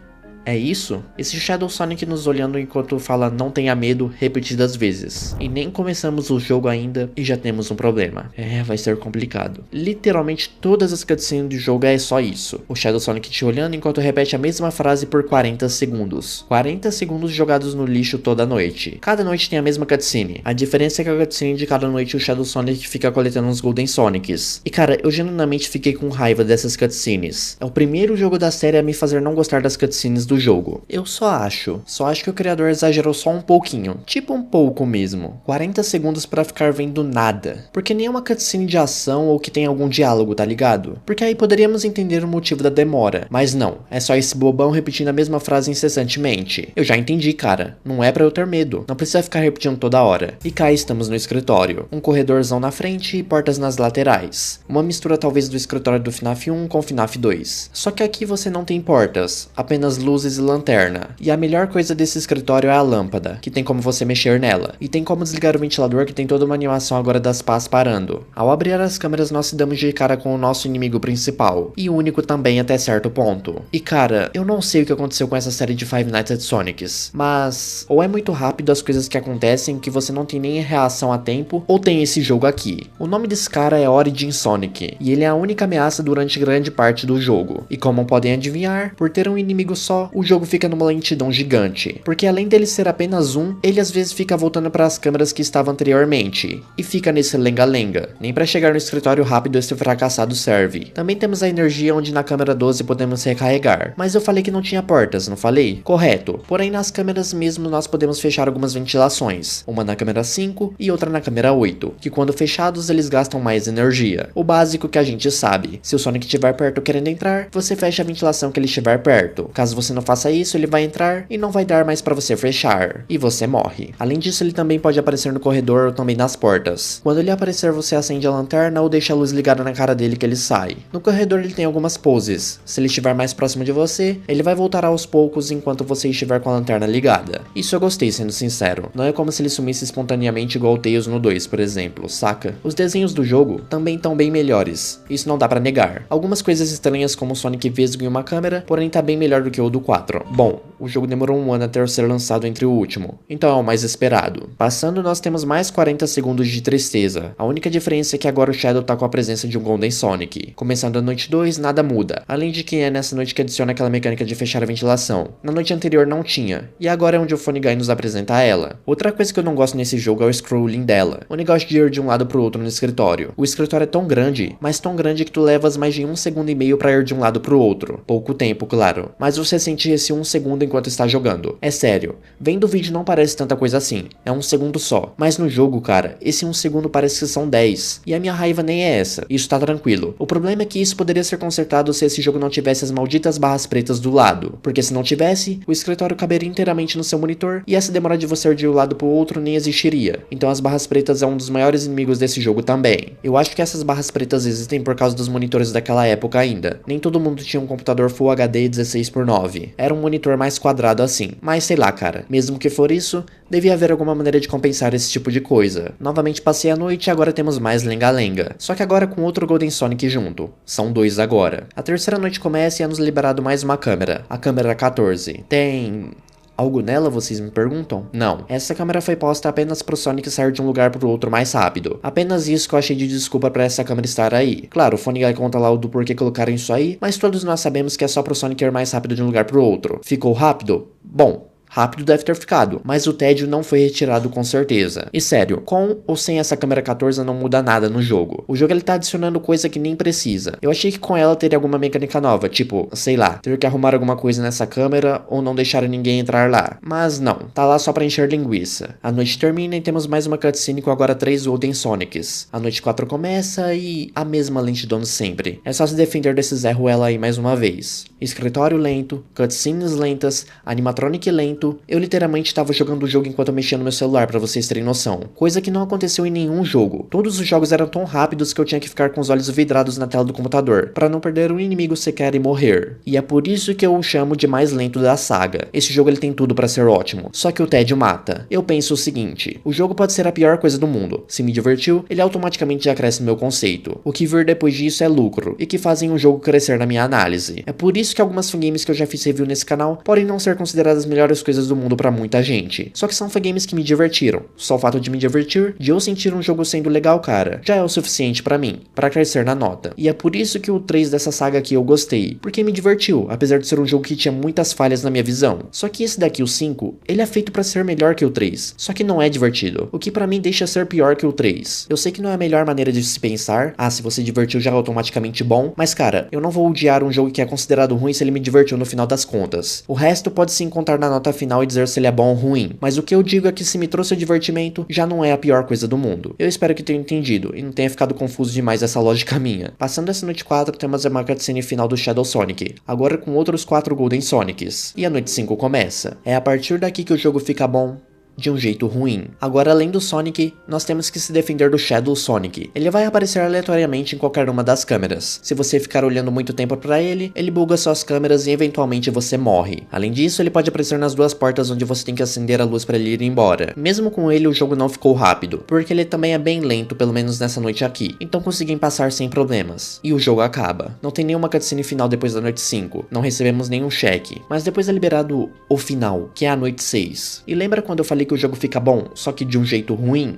É isso? Esse Shadow Sonic nos olhando enquanto fala não tenha medo repetidas vezes. E nem começamos o jogo ainda e já temos um problema. Vai ser complicado. Literalmente todas as cutscenes do jogo é só isso. O Shadow Sonic te olhando enquanto repete a mesma frase por 40 segundos. 40 segundos jogados no lixo toda noite. Cada noite tem a mesma cutscene. A diferença é que a cutscene de cada noite o Shadow Sonic fica coletando uns Golden Sonics. E cara, eu genuinamente fiquei com raiva dessas cutscenes. É o primeiro jogo da série a me fazer não gostar das cutscenes do jogo. Eu só acho que o criador exagerou só um pouquinho, tipo um pouco mesmo. 40 segundos pra ficar vendo nada. Porque nem é uma cutscene de ação ou que tem algum diálogo, tá ligado? Porque aí poderíamos entender o motivo da demora. Mas não, é só esse bobão repetindo a mesma frase incessantemente. Eu já entendi, cara. Não é pra eu ter medo. Não precisa ficar repetindo toda hora. E cá estamos no escritório. Um corredorzão na frente e portas nas laterais. Uma mistura talvez do escritório do FNAF 1 com FNAF 2. Só que aqui você não tem portas, apenas luzes e lanterna. E a melhor coisa desse escritório é a lâmpada, que tem como você mexer nela. E tem como desligar o ventilador, que tem toda uma animação agora das pás parando. Ao abrir as câmeras nós se damos de cara com o nosso inimigo principal. E único também até certo ponto. E cara, eu não sei o que aconteceu com essa série de Five Nights at Sonics, mas ou é muito rápido as coisas que acontecem que você não tem nem reação a tempo, ou tem esse jogo aqui. O nome desse cara é Origin Sonic, e ele é a única ameaça durante grande parte do jogo. E como podem adivinhar, por ter um inimigo só, o jogo fica numa lentidão gigante, porque além dele ser apenas um, ele às vezes fica voltando para as câmeras que estavam anteriormente, e fica nesse lenga-lenga. Nem para chegar no escritório rápido esse fracassado serve. Também temos a energia onde na câmera 12 podemos recarregar, mas eu falei que não tinha portas, não falei? Correto, porém nas câmeras mesmo nós podemos fechar algumas ventilações, uma na câmera 5 e outra na câmera 8, que quando fechados eles gastam mais energia. O básico que a gente sabe, se o Sonic estiver perto querendo entrar, você fecha a ventilação que ele estiver perto. Caso você não faça isso, ele vai entrar e não vai dar mais pra você fechar, e você morre. Além disso, ele também pode aparecer no corredor ou também nas portas. Quando ele aparecer, você acende a lanterna ou deixa a luz ligada na cara dele que ele sai. No corredor ele tem algumas poses. Se ele estiver mais próximo de você, ele vai voltar aos poucos enquanto você estiver com a lanterna ligada. Isso eu gostei, sendo sincero. Não é como se ele sumisse espontaneamente igual o Tails no 2, por exemplo, saca? Os desenhos do jogo também estão bem melhores. Isso não dá pra negar. Algumas coisas estranhas como o Sonic vesgo em uma câmera, porém tá bem melhor do que o do 4. Bom, o jogo demorou um ano até ser lançado entre o último, então é o mais esperado. Passando, nós temos mais 40 segundos de tristeza. A única diferença é que agora o Shadow tá com a presença de um Golden Sonic. Começando a noite 2, nada muda, além de que é nessa noite que adiciona aquela mecânica de fechar a ventilação. Na noite anterior não tinha, e agora é onde o Funny Guy nos apresenta ela. Outra coisa que eu não gosto nesse jogo é o scrolling dela, o negócio de ir de um lado pro outro no escritório. O escritório é tão grande, mas tão grande que tu levas mais de 1,5 segundos pra ir de um lado pro outro. Pouco tempo, claro, mas você sente esse 1 segundo enquanto está jogando. É sério, vendo o vídeo não parece tanta coisa assim, é 1 segundo só. Mas no jogo, cara, esse 1 segundo parece que são 10. E a minha raiva nem é essa, isso tá tranquilo. O problema é que isso poderia ser consertado se esse jogo não tivesse as malditas barras pretas do lado. Porque se não tivesse, o escritório caberia inteiramente no seu monitor e essa demora de você ir de um lado pro outro nem existiria. Então as barras pretas é um dos maiores inimigos desse jogo também. Eu acho que essas barras pretas existem por causa dos monitores daquela época ainda. Nem todo mundo tinha um computador Full HD 16:9. Era um monitor mais quadrado assim. Mas sei lá, cara, mesmo que for isso, devia haver alguma maneira de compensar esse tipo de coisa. Novamente passei a noite e agora temos mais lenga-lenga. Só que agora com outro Golden Sonic junto. São 2 agora. A terceira noite começa e é nos liberado mais uma câmera. A câmera 14. Tem... algo nela, vocês me perguntam? Não. Essa câmera foi posta apenas pro Sonic sair de um lugar pro outro mais rápido. Apenas isso que eu achei de desculpa pra essa câmera estar aí. Claro, o Funny Guy conta lá o do porquê colocaram isso aí, mas todos nós sabemos que é só pro Sonic ir mais rápido de um lugar pro outro. Ficou rápido? Bom, rápido deve ter ficado, mas o tédio não foi retirado com certeza. E sério, com ou sem essa câmera 14 não muda nada no jogo. O jogo ele tá adicionando coisa que nem precisa. Eu achei que com ela teria alguma mecânica nova, tipo, sei lá, ter que arrumar alguma coisa nessa câmera ou não deixar ninguém entrar lá. Mas não, tá lá só pra encher linguiça. A noite termina e temos mais uma cutscene com agora 3 Golden Sonics. A noite 4 começa e a mesma lentidão de sempre. É só se defender desse Zé Ruela aí mais uma vez. Escritório lento, cutscenes lentas, animatronic lento. Eu literalmente tava jogando o jogo enquanto eu mexia no meu celular, pra vocês terem noção. Coisa que não aconteceu em nenhum jogo. Todos os jogos eram tão rápidos que eu tinha que ficar com os olhos vidrados na tela do computador, pra não perder um inimigo sequer e morrer. E é por isso que eu o chamo de mais lento da saga. Esse jogo ele tem tudo pra ser ótimo, só que o tédio mata. Eu penso o seguinte, o jogo pode ser a pior coisa do mundo. Se me divertiu, ele automaticamente já cresce no meu conceito. O que vir depois disso é lucro, e que fazem o jogo crescer na minha análise. É por isso que algumas fangames que eu já fiz review nesse canal podem não ser consideradas as melhores coisas do mundo pra muita gente. Só que são fangames que me divertiram. Só o fato de me divertir, de eu sentir um jogo sendo legal, cara, já é o suficiente pra mim, pra crescer na nota. E é por isso que o 3 dessa saga aqui eu gostei, porque me divertiu, apesar de ser um jogo que tinha muitas falhas na minha visão. Só que esse daqui, o 5, ele é feito pra ser melhor que o 3, só que não é divertido, o que pra mim deixa ser pior que o 3. Eu sei que não é a melhor maneira de se pensar, se você divertiu já é automaticamente bom, mas cara, eu não vou odiar um jogo que é considerado ruim se ele me divertiu no final das contas. O resto pode se encontrar na nota final e dizer se ele é bom ou ruim, mas o que eu digo é que se me trouxe o divertimento, já não é a pior coisa do mundo. Eu espero que tenha entendido e não tenha ficado confuso demais essa lógica minha. Passando essa noite 4, temos a cutscene final do Shadow Sonic, agora com outros 4 Golden Sonics, e a noite 5 começa. É a partir daqui que o jogo fica bom, de um jeito ruim. Agora, além do Sonic, nós temos que se defender do Shadow Sonic. Ele vai aparecer aleatoriamente em qualquer uma das câmeras. Se você ficar olhando muito tempo pra ele, ele buga suas câmeras e eventualmente você morre. Além disso, ele pode aparecer nas 2 portas onde você tem que acender a luz pra ele ir embora. Mesmo com ele, o jogo não ficou rápido, porque ele também é bem lento, pelo menos nessa noite aqui. Então conseguem passar sem problemas. E o jogo acaba. Não tem nenhuma cutscene final depois da noite 5. Não recebemos nenhum cheque. Mas depois é liberado o final, que é a noite 6. E lembra quando eu falei que o jogo fica bom, só que de um jeito ruim?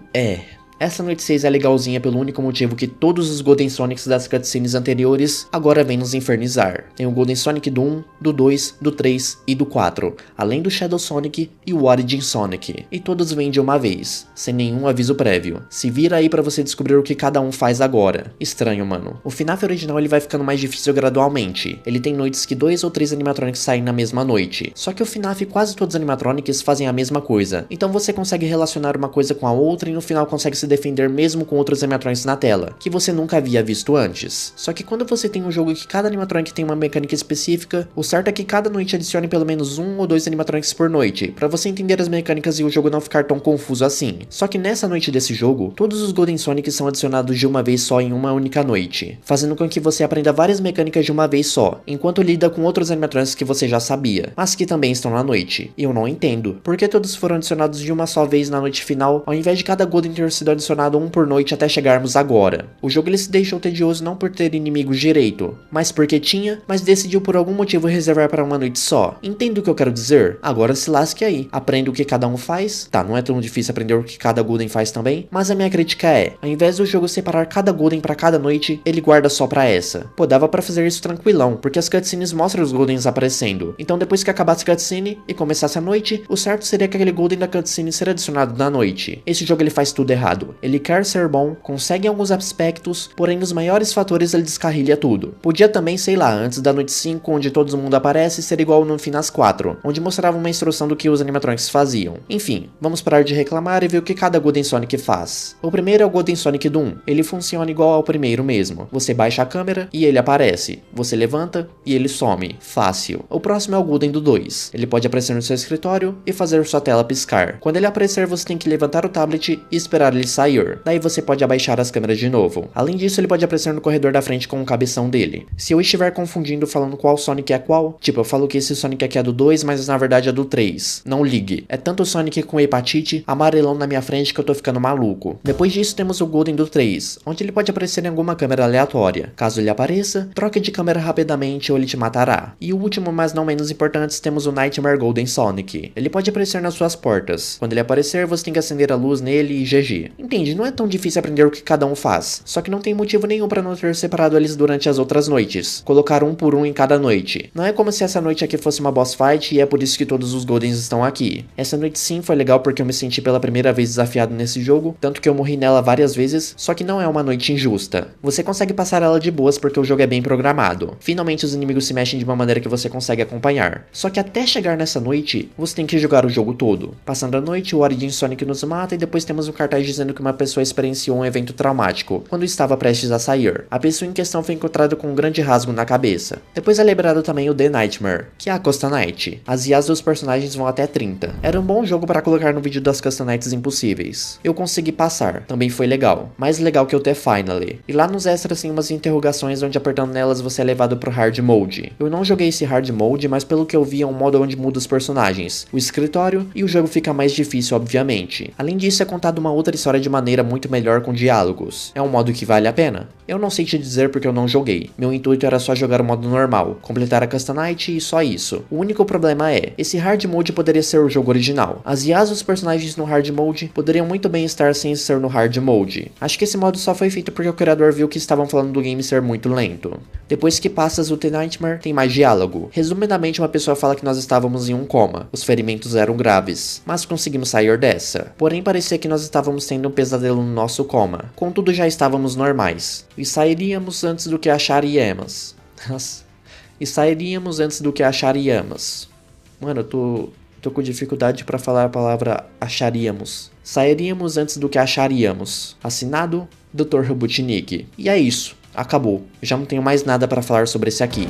Essa noite 6 é legalzinha pelo único motivo que todos os Golden Sonics das cutscenes anteriores agora vêm nos infernizar. Tem o Golden Sonic do 1, do 2, do 3 e do 4, além do Shadow Sonic e o Origin Sonic. E todos vêm de uma vez, sem nenhum aviso prévio. Se vira aí pra você descobrir o que cada um faz agora. Estranho, mano. O FNAF original ele vai ficando mais difícil gradualmente. Ele tem noites que 2 ou 3 animatronics saem na mesma noite. Só que o FNAF quase todos os animatronics fazem a mesma coisa. Então você consegue relacionar uma coisa com a outra e no final consegue se defender mesmo com outros animatronics na tela, que você nunca havia visto antes. Só que quando você tem um jogo que cada animatronic tem uma mecânica específica, o certo é que cada noite adicione pelo menos 1 ou 2 animatronics por noite, pra você entender as mecânicas e o jogo não ficar tão confuso assim. Só que nessa noite desse jogo, todos os Golden Sonics são adicionados de uma vez só em uma única noite, fazendo com que você aprenda várias mecânicas de uma vez só, enquanto lida com outros animatronics que você já sabia, mas que também estão na noite. E eu não entendo, por que todos foram adicionados de uma só vez na noite final, ao invés de cada Golden ter sido adicionado um por noite até chegarmos agora. O jogo ele se deixou tedioso não por ter inimigos direito, mas porque tinha, mas decidiu por algum motivo reservar para uma noite só. Entende o que eu quero dizer? Agora se lasque aí. Aprenda o que cada um faz. Tá, não é tão difícil aprender o que cada Golden faz também, mas a minha crítica é, ao invés do jogo separar cada Golden para cada noite, ele guarda só pra essa. Pô, dava pra fazer isso tranquilão, porque as cutscenes mostram os Goldens aparecendo. Então depois que acabasse a cutscene e começasse a noite, o certo seria que aquele Golden da cutscene ser adicionado na noite. Esse jogo ele faz tudo errado. Ele quer ser bom, consegue alguns aspectos, porém nos maiores fatores ele descarrilha tudo. Podia também, sei lá, antes da noite 5, onde todo mundo aparece, ser igual no FNAF 4, onde mostrava uma instrução do que os animatronics faziam. Enfim, vamos parar de reclamar e ver o que cada Golden Sonic faz. O primeiro é o Golden Sonic do 1. Ele funciona igual ao primeiro mesmo. Você baixa a câmera e ele aparece. Você levanta e ele some. Fácil. O próximo é o Golden do 2. Ele pode aparecer no seu escritório e fazer sua tela piscar. Quando ele aparecer, você tem que levantar o tablet e esperar ele sair. Daí você pode abaixar as câmeras de novo. Além disso, ele pode aparecer no corredor da frente com o cabeção dele. Se eu estiver confundindo falando qual Sonic é qual, tipo, eu falo que esse Sonic aqui é do 2, mas na verdade é do 3. Não ligue. É tanto Sonic com hepatite, amarelão na minha frente que eu tô ficando maluco. Depois disso, temos o Golden do 3, onde ele pode aparecer em alguma câmera aleatória. Caso ele apareça, troque de câmera rapidamente ou ele te matará. E o último, mas não menos importante, temos o Nightmare Golden Sonic. Ele pode aparecer nas suas portas. Quando ele aparecer, você tem que acender a luz nele e GG. Entende, não é tão difícil aprender o que cada um faz, só que não tem motivo nenhum pra não ter separado eles durante as outras noites. Colocar um por um em cada noite. Não é como se essa noite aqui fosse uma boss fight e é por isso que todos os Goldens estão aqui. Essa noite sim foi legal porque eu me senti pela primeira vez desafiado nesse jogo, tanto que eu morri nela várias vezes, só que não é uma noite injusta. Você consegue passar ela de boas porque o jogo é bem programado. Finalmente os inimigos se mexem de uma maneira que você consegue acompanhar. Só que até chegar nessa noite, você tem que jogar o jogo todo. Passando a noite, o Origin Sonic nos mata e depois temos um cartaz dizendo que uma pessoa experienciou um evento traumático quando estava prestes a sair. A pessoa em questão foi encontrada com um grande rasgo na cabeça. Depois é lembrado também o The Nightmare, que é a Custom Night. As IAs dos personagens vão até 30. Era um bom jogo para colocar no vídeo das Custom Nights impossíveis. Eu consegui passar, também foi legal. Mais legal que o The Finally. E lá nos extras tem umas interrogações onde apertando nelas você é levado pro Hard Mode. Eu não joguei esse Hard Mode, mas pelo que eu vi é um modo onde muda os personagens, o escritório e o jogo fica mais difícil, obviamente. Além disso, é contado uma outra história de maneira muito melhor com diálogos. É um modo que vale a pena? Eu não sei te dizer porque eu não joguei. Meu intuito era só jogar o modo normal, completar a Custom Night e só isso. O único problema é, esse Hard Mode poderia ser o jogo original. As IAs dos personagens no Hard Mode poderiam muito bem estar sem ser no Hard Mode. Acho que esse modo só foi feito porque o criador viu que estavam falando do game ser muito lento. Depois que passas o The Nightmare, tem mais diálogo. Resumidamente, uma pessoa fala que nós estávamos em um coma. Os ferimentos eram graves, mas conseguimos sair dessa. Porém, parecia que nós estávamos tendo um pesadelo no nosso coma. Contudo, já estávamos normais. E sairíamos antes do que acharíamos. Mano, eu tô com dificuldade pra falar a palavra acharíamos. Sairíamos antes do que acharíamos. Assinado, Dr. Robotnik. E é isso. Acabou. Já não tenho mais nada pra falar sobre esse aqui.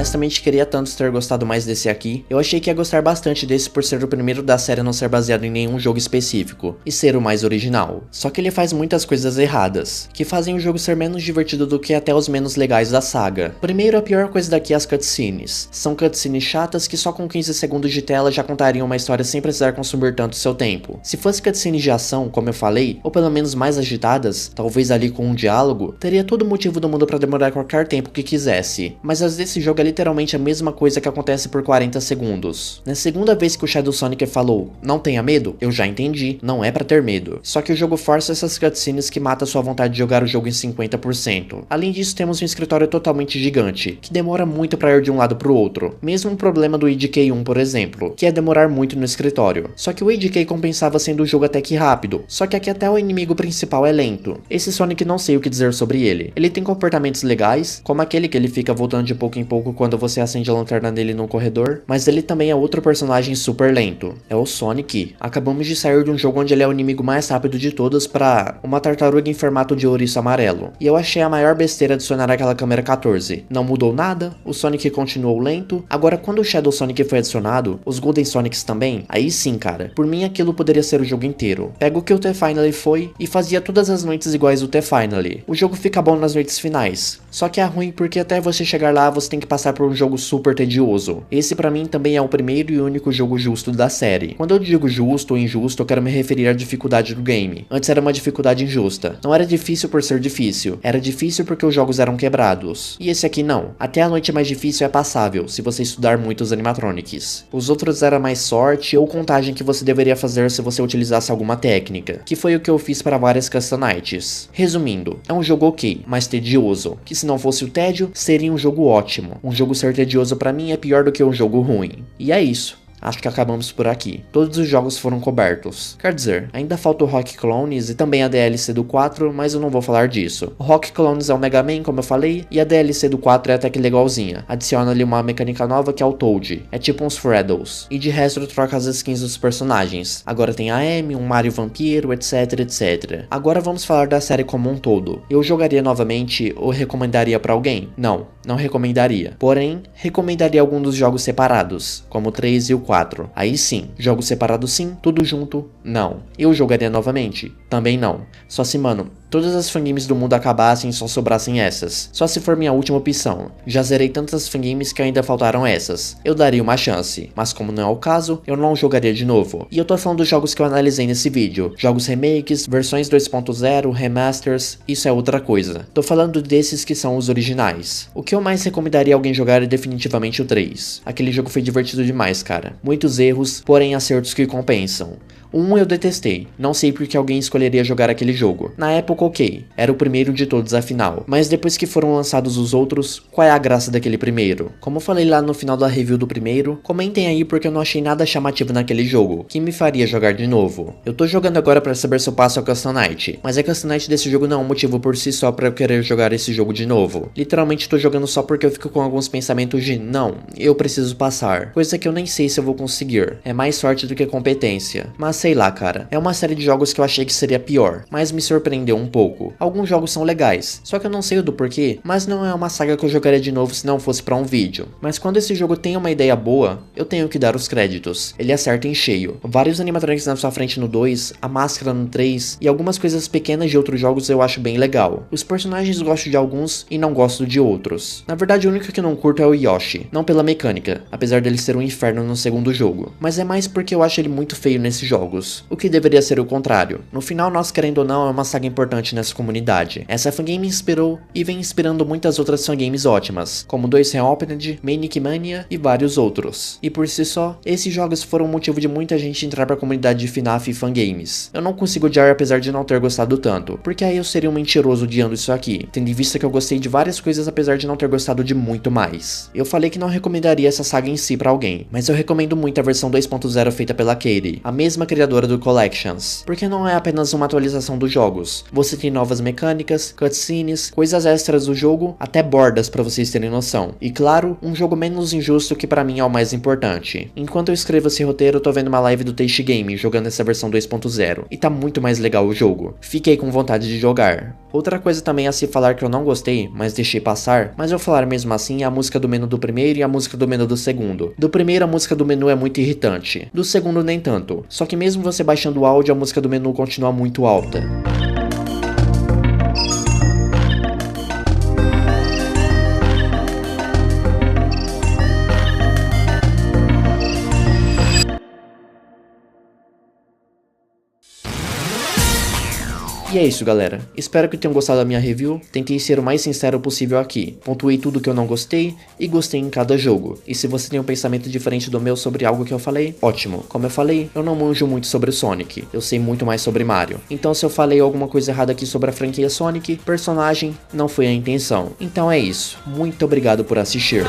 Honestamente queria tanto ter gostado mais desse aqui. Eu achei que ia gostar bastante desse por ser o primeiro da série a não ser baseado em nenhum jogo específico e ser o mais original. Só que ele faz muitas coisas erradas, que fazem o jogo ser menos divertido do que até os menos legais da saga. Primeiro, a pior coisa daqui é as cutscenes. São cutscenes chatas que só com 15 segundos de tela já contariam uma história sem precisar consumir tanto seu tempo. Se fosse cutscenes de ação, como eu falei, ou pelo menos mais agitadas, talvez ali com um diálogo, teria todo o motivo do mundo pra demorar qualquer tempo que quisesse. Mas as desse jogo é literalmente a mesma coisa que acontece por 40 segundos. Na segunda vez que o Shadow Sonic falou, não tenha medo, eu já entendi, não é pra ter medo. Só que o jogo força essas cutscenes que mata sua vontade de jogar o jogo em 50%. Além disso, temos um escritório totalmente gigante, que demora muito pra ir de um lado pro outro. Mesmo um problema do IDK1, por exemplo, que é demorar muito no escritório. Só que o IDK compensava sendo o jogo até que rápido, só que aqui até o inimigo principal é lento. Esse Sonic não sei o que dizer sobre ele. Ele tem comportamentos legais, como aquele que ele fica voltando de pouco em pouco quando você acende a lanterna dele no corredor, mas ele também é outro personagem super lento. É o Sonic. Acabamos de sair de um jogo onde ele é o inimigo mais rápido de todos pra uma tartaruga em formato de ouriço amarelo. E eu achei a maior besteira adicionar aquela câmera 14. Não mudou nada, o Sonic continuou lento. Agora quando o Shadow Sonic foi adicionado, os Golden Sonics também, aí sim cara, por mim aquilo poderia ser o jogo inteiro. Pega o que o The Finally foi e fazia todas as noites iguais o The Finally. O jogo fica bom nas noites finais, só que é ruim porque até você chegar lá você tem que passar por um jogo super tedioso. Esse pra mim também é o primeiro e único jogo justo da série. Quando eu digo justo ou injusto, eu quero me referir à dificuldade do game. Antes era uma dificuldade injusta. Não era difícil por ser difícil, era difícil porque os jogos eram quebrados. E esse aqui não. Até a noite mais difícil é passável, se você estudar muito os animatronics. Os outros era mais sorte ou contagem que você deveria fazer se você utilizasse alguma técnica, que foi o que eu fiz para várias Custom Nights. Resumindo, é um jogo ok, mas tedioso, que se não fosse o tédio, seria um jogo ótimo. Um jogo ser tedioso pra mim é pior do que um jogo ruim. E é isso. Acho que acabamos por aqui. Todos os jogos foram cobertos. Quer dizer, ainda falta o Rock Clones e também a DLC do 4, mas eu não vou falar disso. O Rock Clones é o Mega Man, como eu falei, e a DLC do 4 é até que legalzinha. Adiciona ali uma mecânica nova que é o Toad. É tipo uns Freddles. E de resto troca as skins dos personagens. Agora tem a Amy, um Mario Vampiro, etc, etc. Agora vamos falar da série como um todo. Eu jogaria novamente ou recomendaria pra alguém? Não, não recomendaria. Porém, recomendaria algum dos jogos separados, como o 3 e o 4. Aí sim, jogos separados sim, tudo junto, não. Eu jogaria novamente? Também não. Só se, mano, todas as fangames do mundo acabassem e só sobrassem essas. Só se for minha última opção. Já zerei tantas fangames que ainda faltaram essas. Eu daria uma chance, mas como não é o caso, eu não jogaria de novo. E eu tô falando dos jogos que eu analisei nesse vídeo. Jogos remakes, versões 2.0, remasters, isso é outra coisa. Tô falando desses que são os originais. O que eu mais recomendaria alguém jogar é definitivamente o 3. Aquele jogo foi divertido demais, cara. Muitos erros, porém acertos que compensam. Eu detestei, não sei porque alguém escolheria jogar aquele jogo. Na época ok, era o primeiro de todos afinal, mas depois que foram lançados os outros, qual é a graça daquele primeiro? Como eu falei lá no final da review do primeiro, comentem aí porque eu não achei nada chamativo naquele jogo, que me faria jogar de novo. Eu tô jogando agora pra saber se eu passo a Custom Night, mas a Custom Night desse jogo não é um motivo por si só pra eu querer jogar esse jogo de novo. Literalmente tô jogando só porque eu fico com alguns pensamentos de, não, eu preciso passar, coisa que eu nem sei se eu vou conseguir, é mais sorte do que competência, mas sei lá, cara, é uma série de jogos que eu achei que seria pior, mas me surpreendeu um pouco. Alguns jogos são legais, só que eu não sei o do porquê, mas não é uma saga que eu jogaria de novo se não fosse pra um vídeo. Mas quando esse jogo tem uma ideia boa, eu tenho que dar os créditos. Ele acerta em cheio. Vários animatronics na sua frente no 2, a máscara no 3, e algumas coisas pequenas de outros jogos eu acho bem legal. Os personagens gosto de alguns e não gosto de outros. Na verdade, o único que eu não curto é o Yoshi, não pela mecânica, apesar dele ser um inferno no segundo jogo, mas é mais porque eu acho ele muito feio nesses jogos. O que deveria ser o contrário. No final, nós querendo ou não, é uma saga importante nessa comunidade. Essa fangame inspirou e vem inspirando muitas outras fangames ótimas, como 2 Reopened, Manic Mania e vários outros. E por si só, esses jogos foram o motivo de muita gente entrar pra comunidade de FNAF e fangames. Eu não consigo odiar apesar de não ter gostado tanto, porque aí eu seria um mentiroso odiando isso aqui, tendo em vista que eu gostei de várias coisas apesar de não ter gostado de muito mais. Eu falei que não recomendaria essa saga em si pra alguém, mas eu recomendo muito a versão 2.0 feita pela Katie, a mesma criadora do Collections, porque não é apenas uma atualização dos jogos, você tem novas mecânicas, cutscenes, coisas extras do jogo, até bordas pra vocês terem noção, e claro, um jogo menos injusto que pra mim é o mais importante. Enquanto eu escrevo esse roteiro, eu tô vendo uma live do Taste Game jogando essa versão 2.0, e tá muito mais legal o jogo, fiquei com vontade de jogar. Outra coisa também a se falar que eu não gostei, mas deixei passar, mas eu falar mesmo assim é a música do menu do primeiro e a música do menu do segundo. Do primeiro a música do menu é muito irritante, do segundo nem tanto, só que mesmo você baixando o áudio, a música do menu continua muito alta. E é isso, galera. Espero que tenham gostado da minha review. Tentei ser o mais sincero possível aqui. Pontuei tudo que eu não gostei e gostei em cada jogo. E se você tem um pensamento diferente do meu sobre algo que eu falei, ótimo. Como eu falei, eu não manjo muito sobre o Sonic. Eu sei muito mais sobre Mario. Então se eu falei alguma coisa errada aqui sobre a franquia Sonic, personagem, não foi a intenção. Então é isso. Muito obrigado por assistir.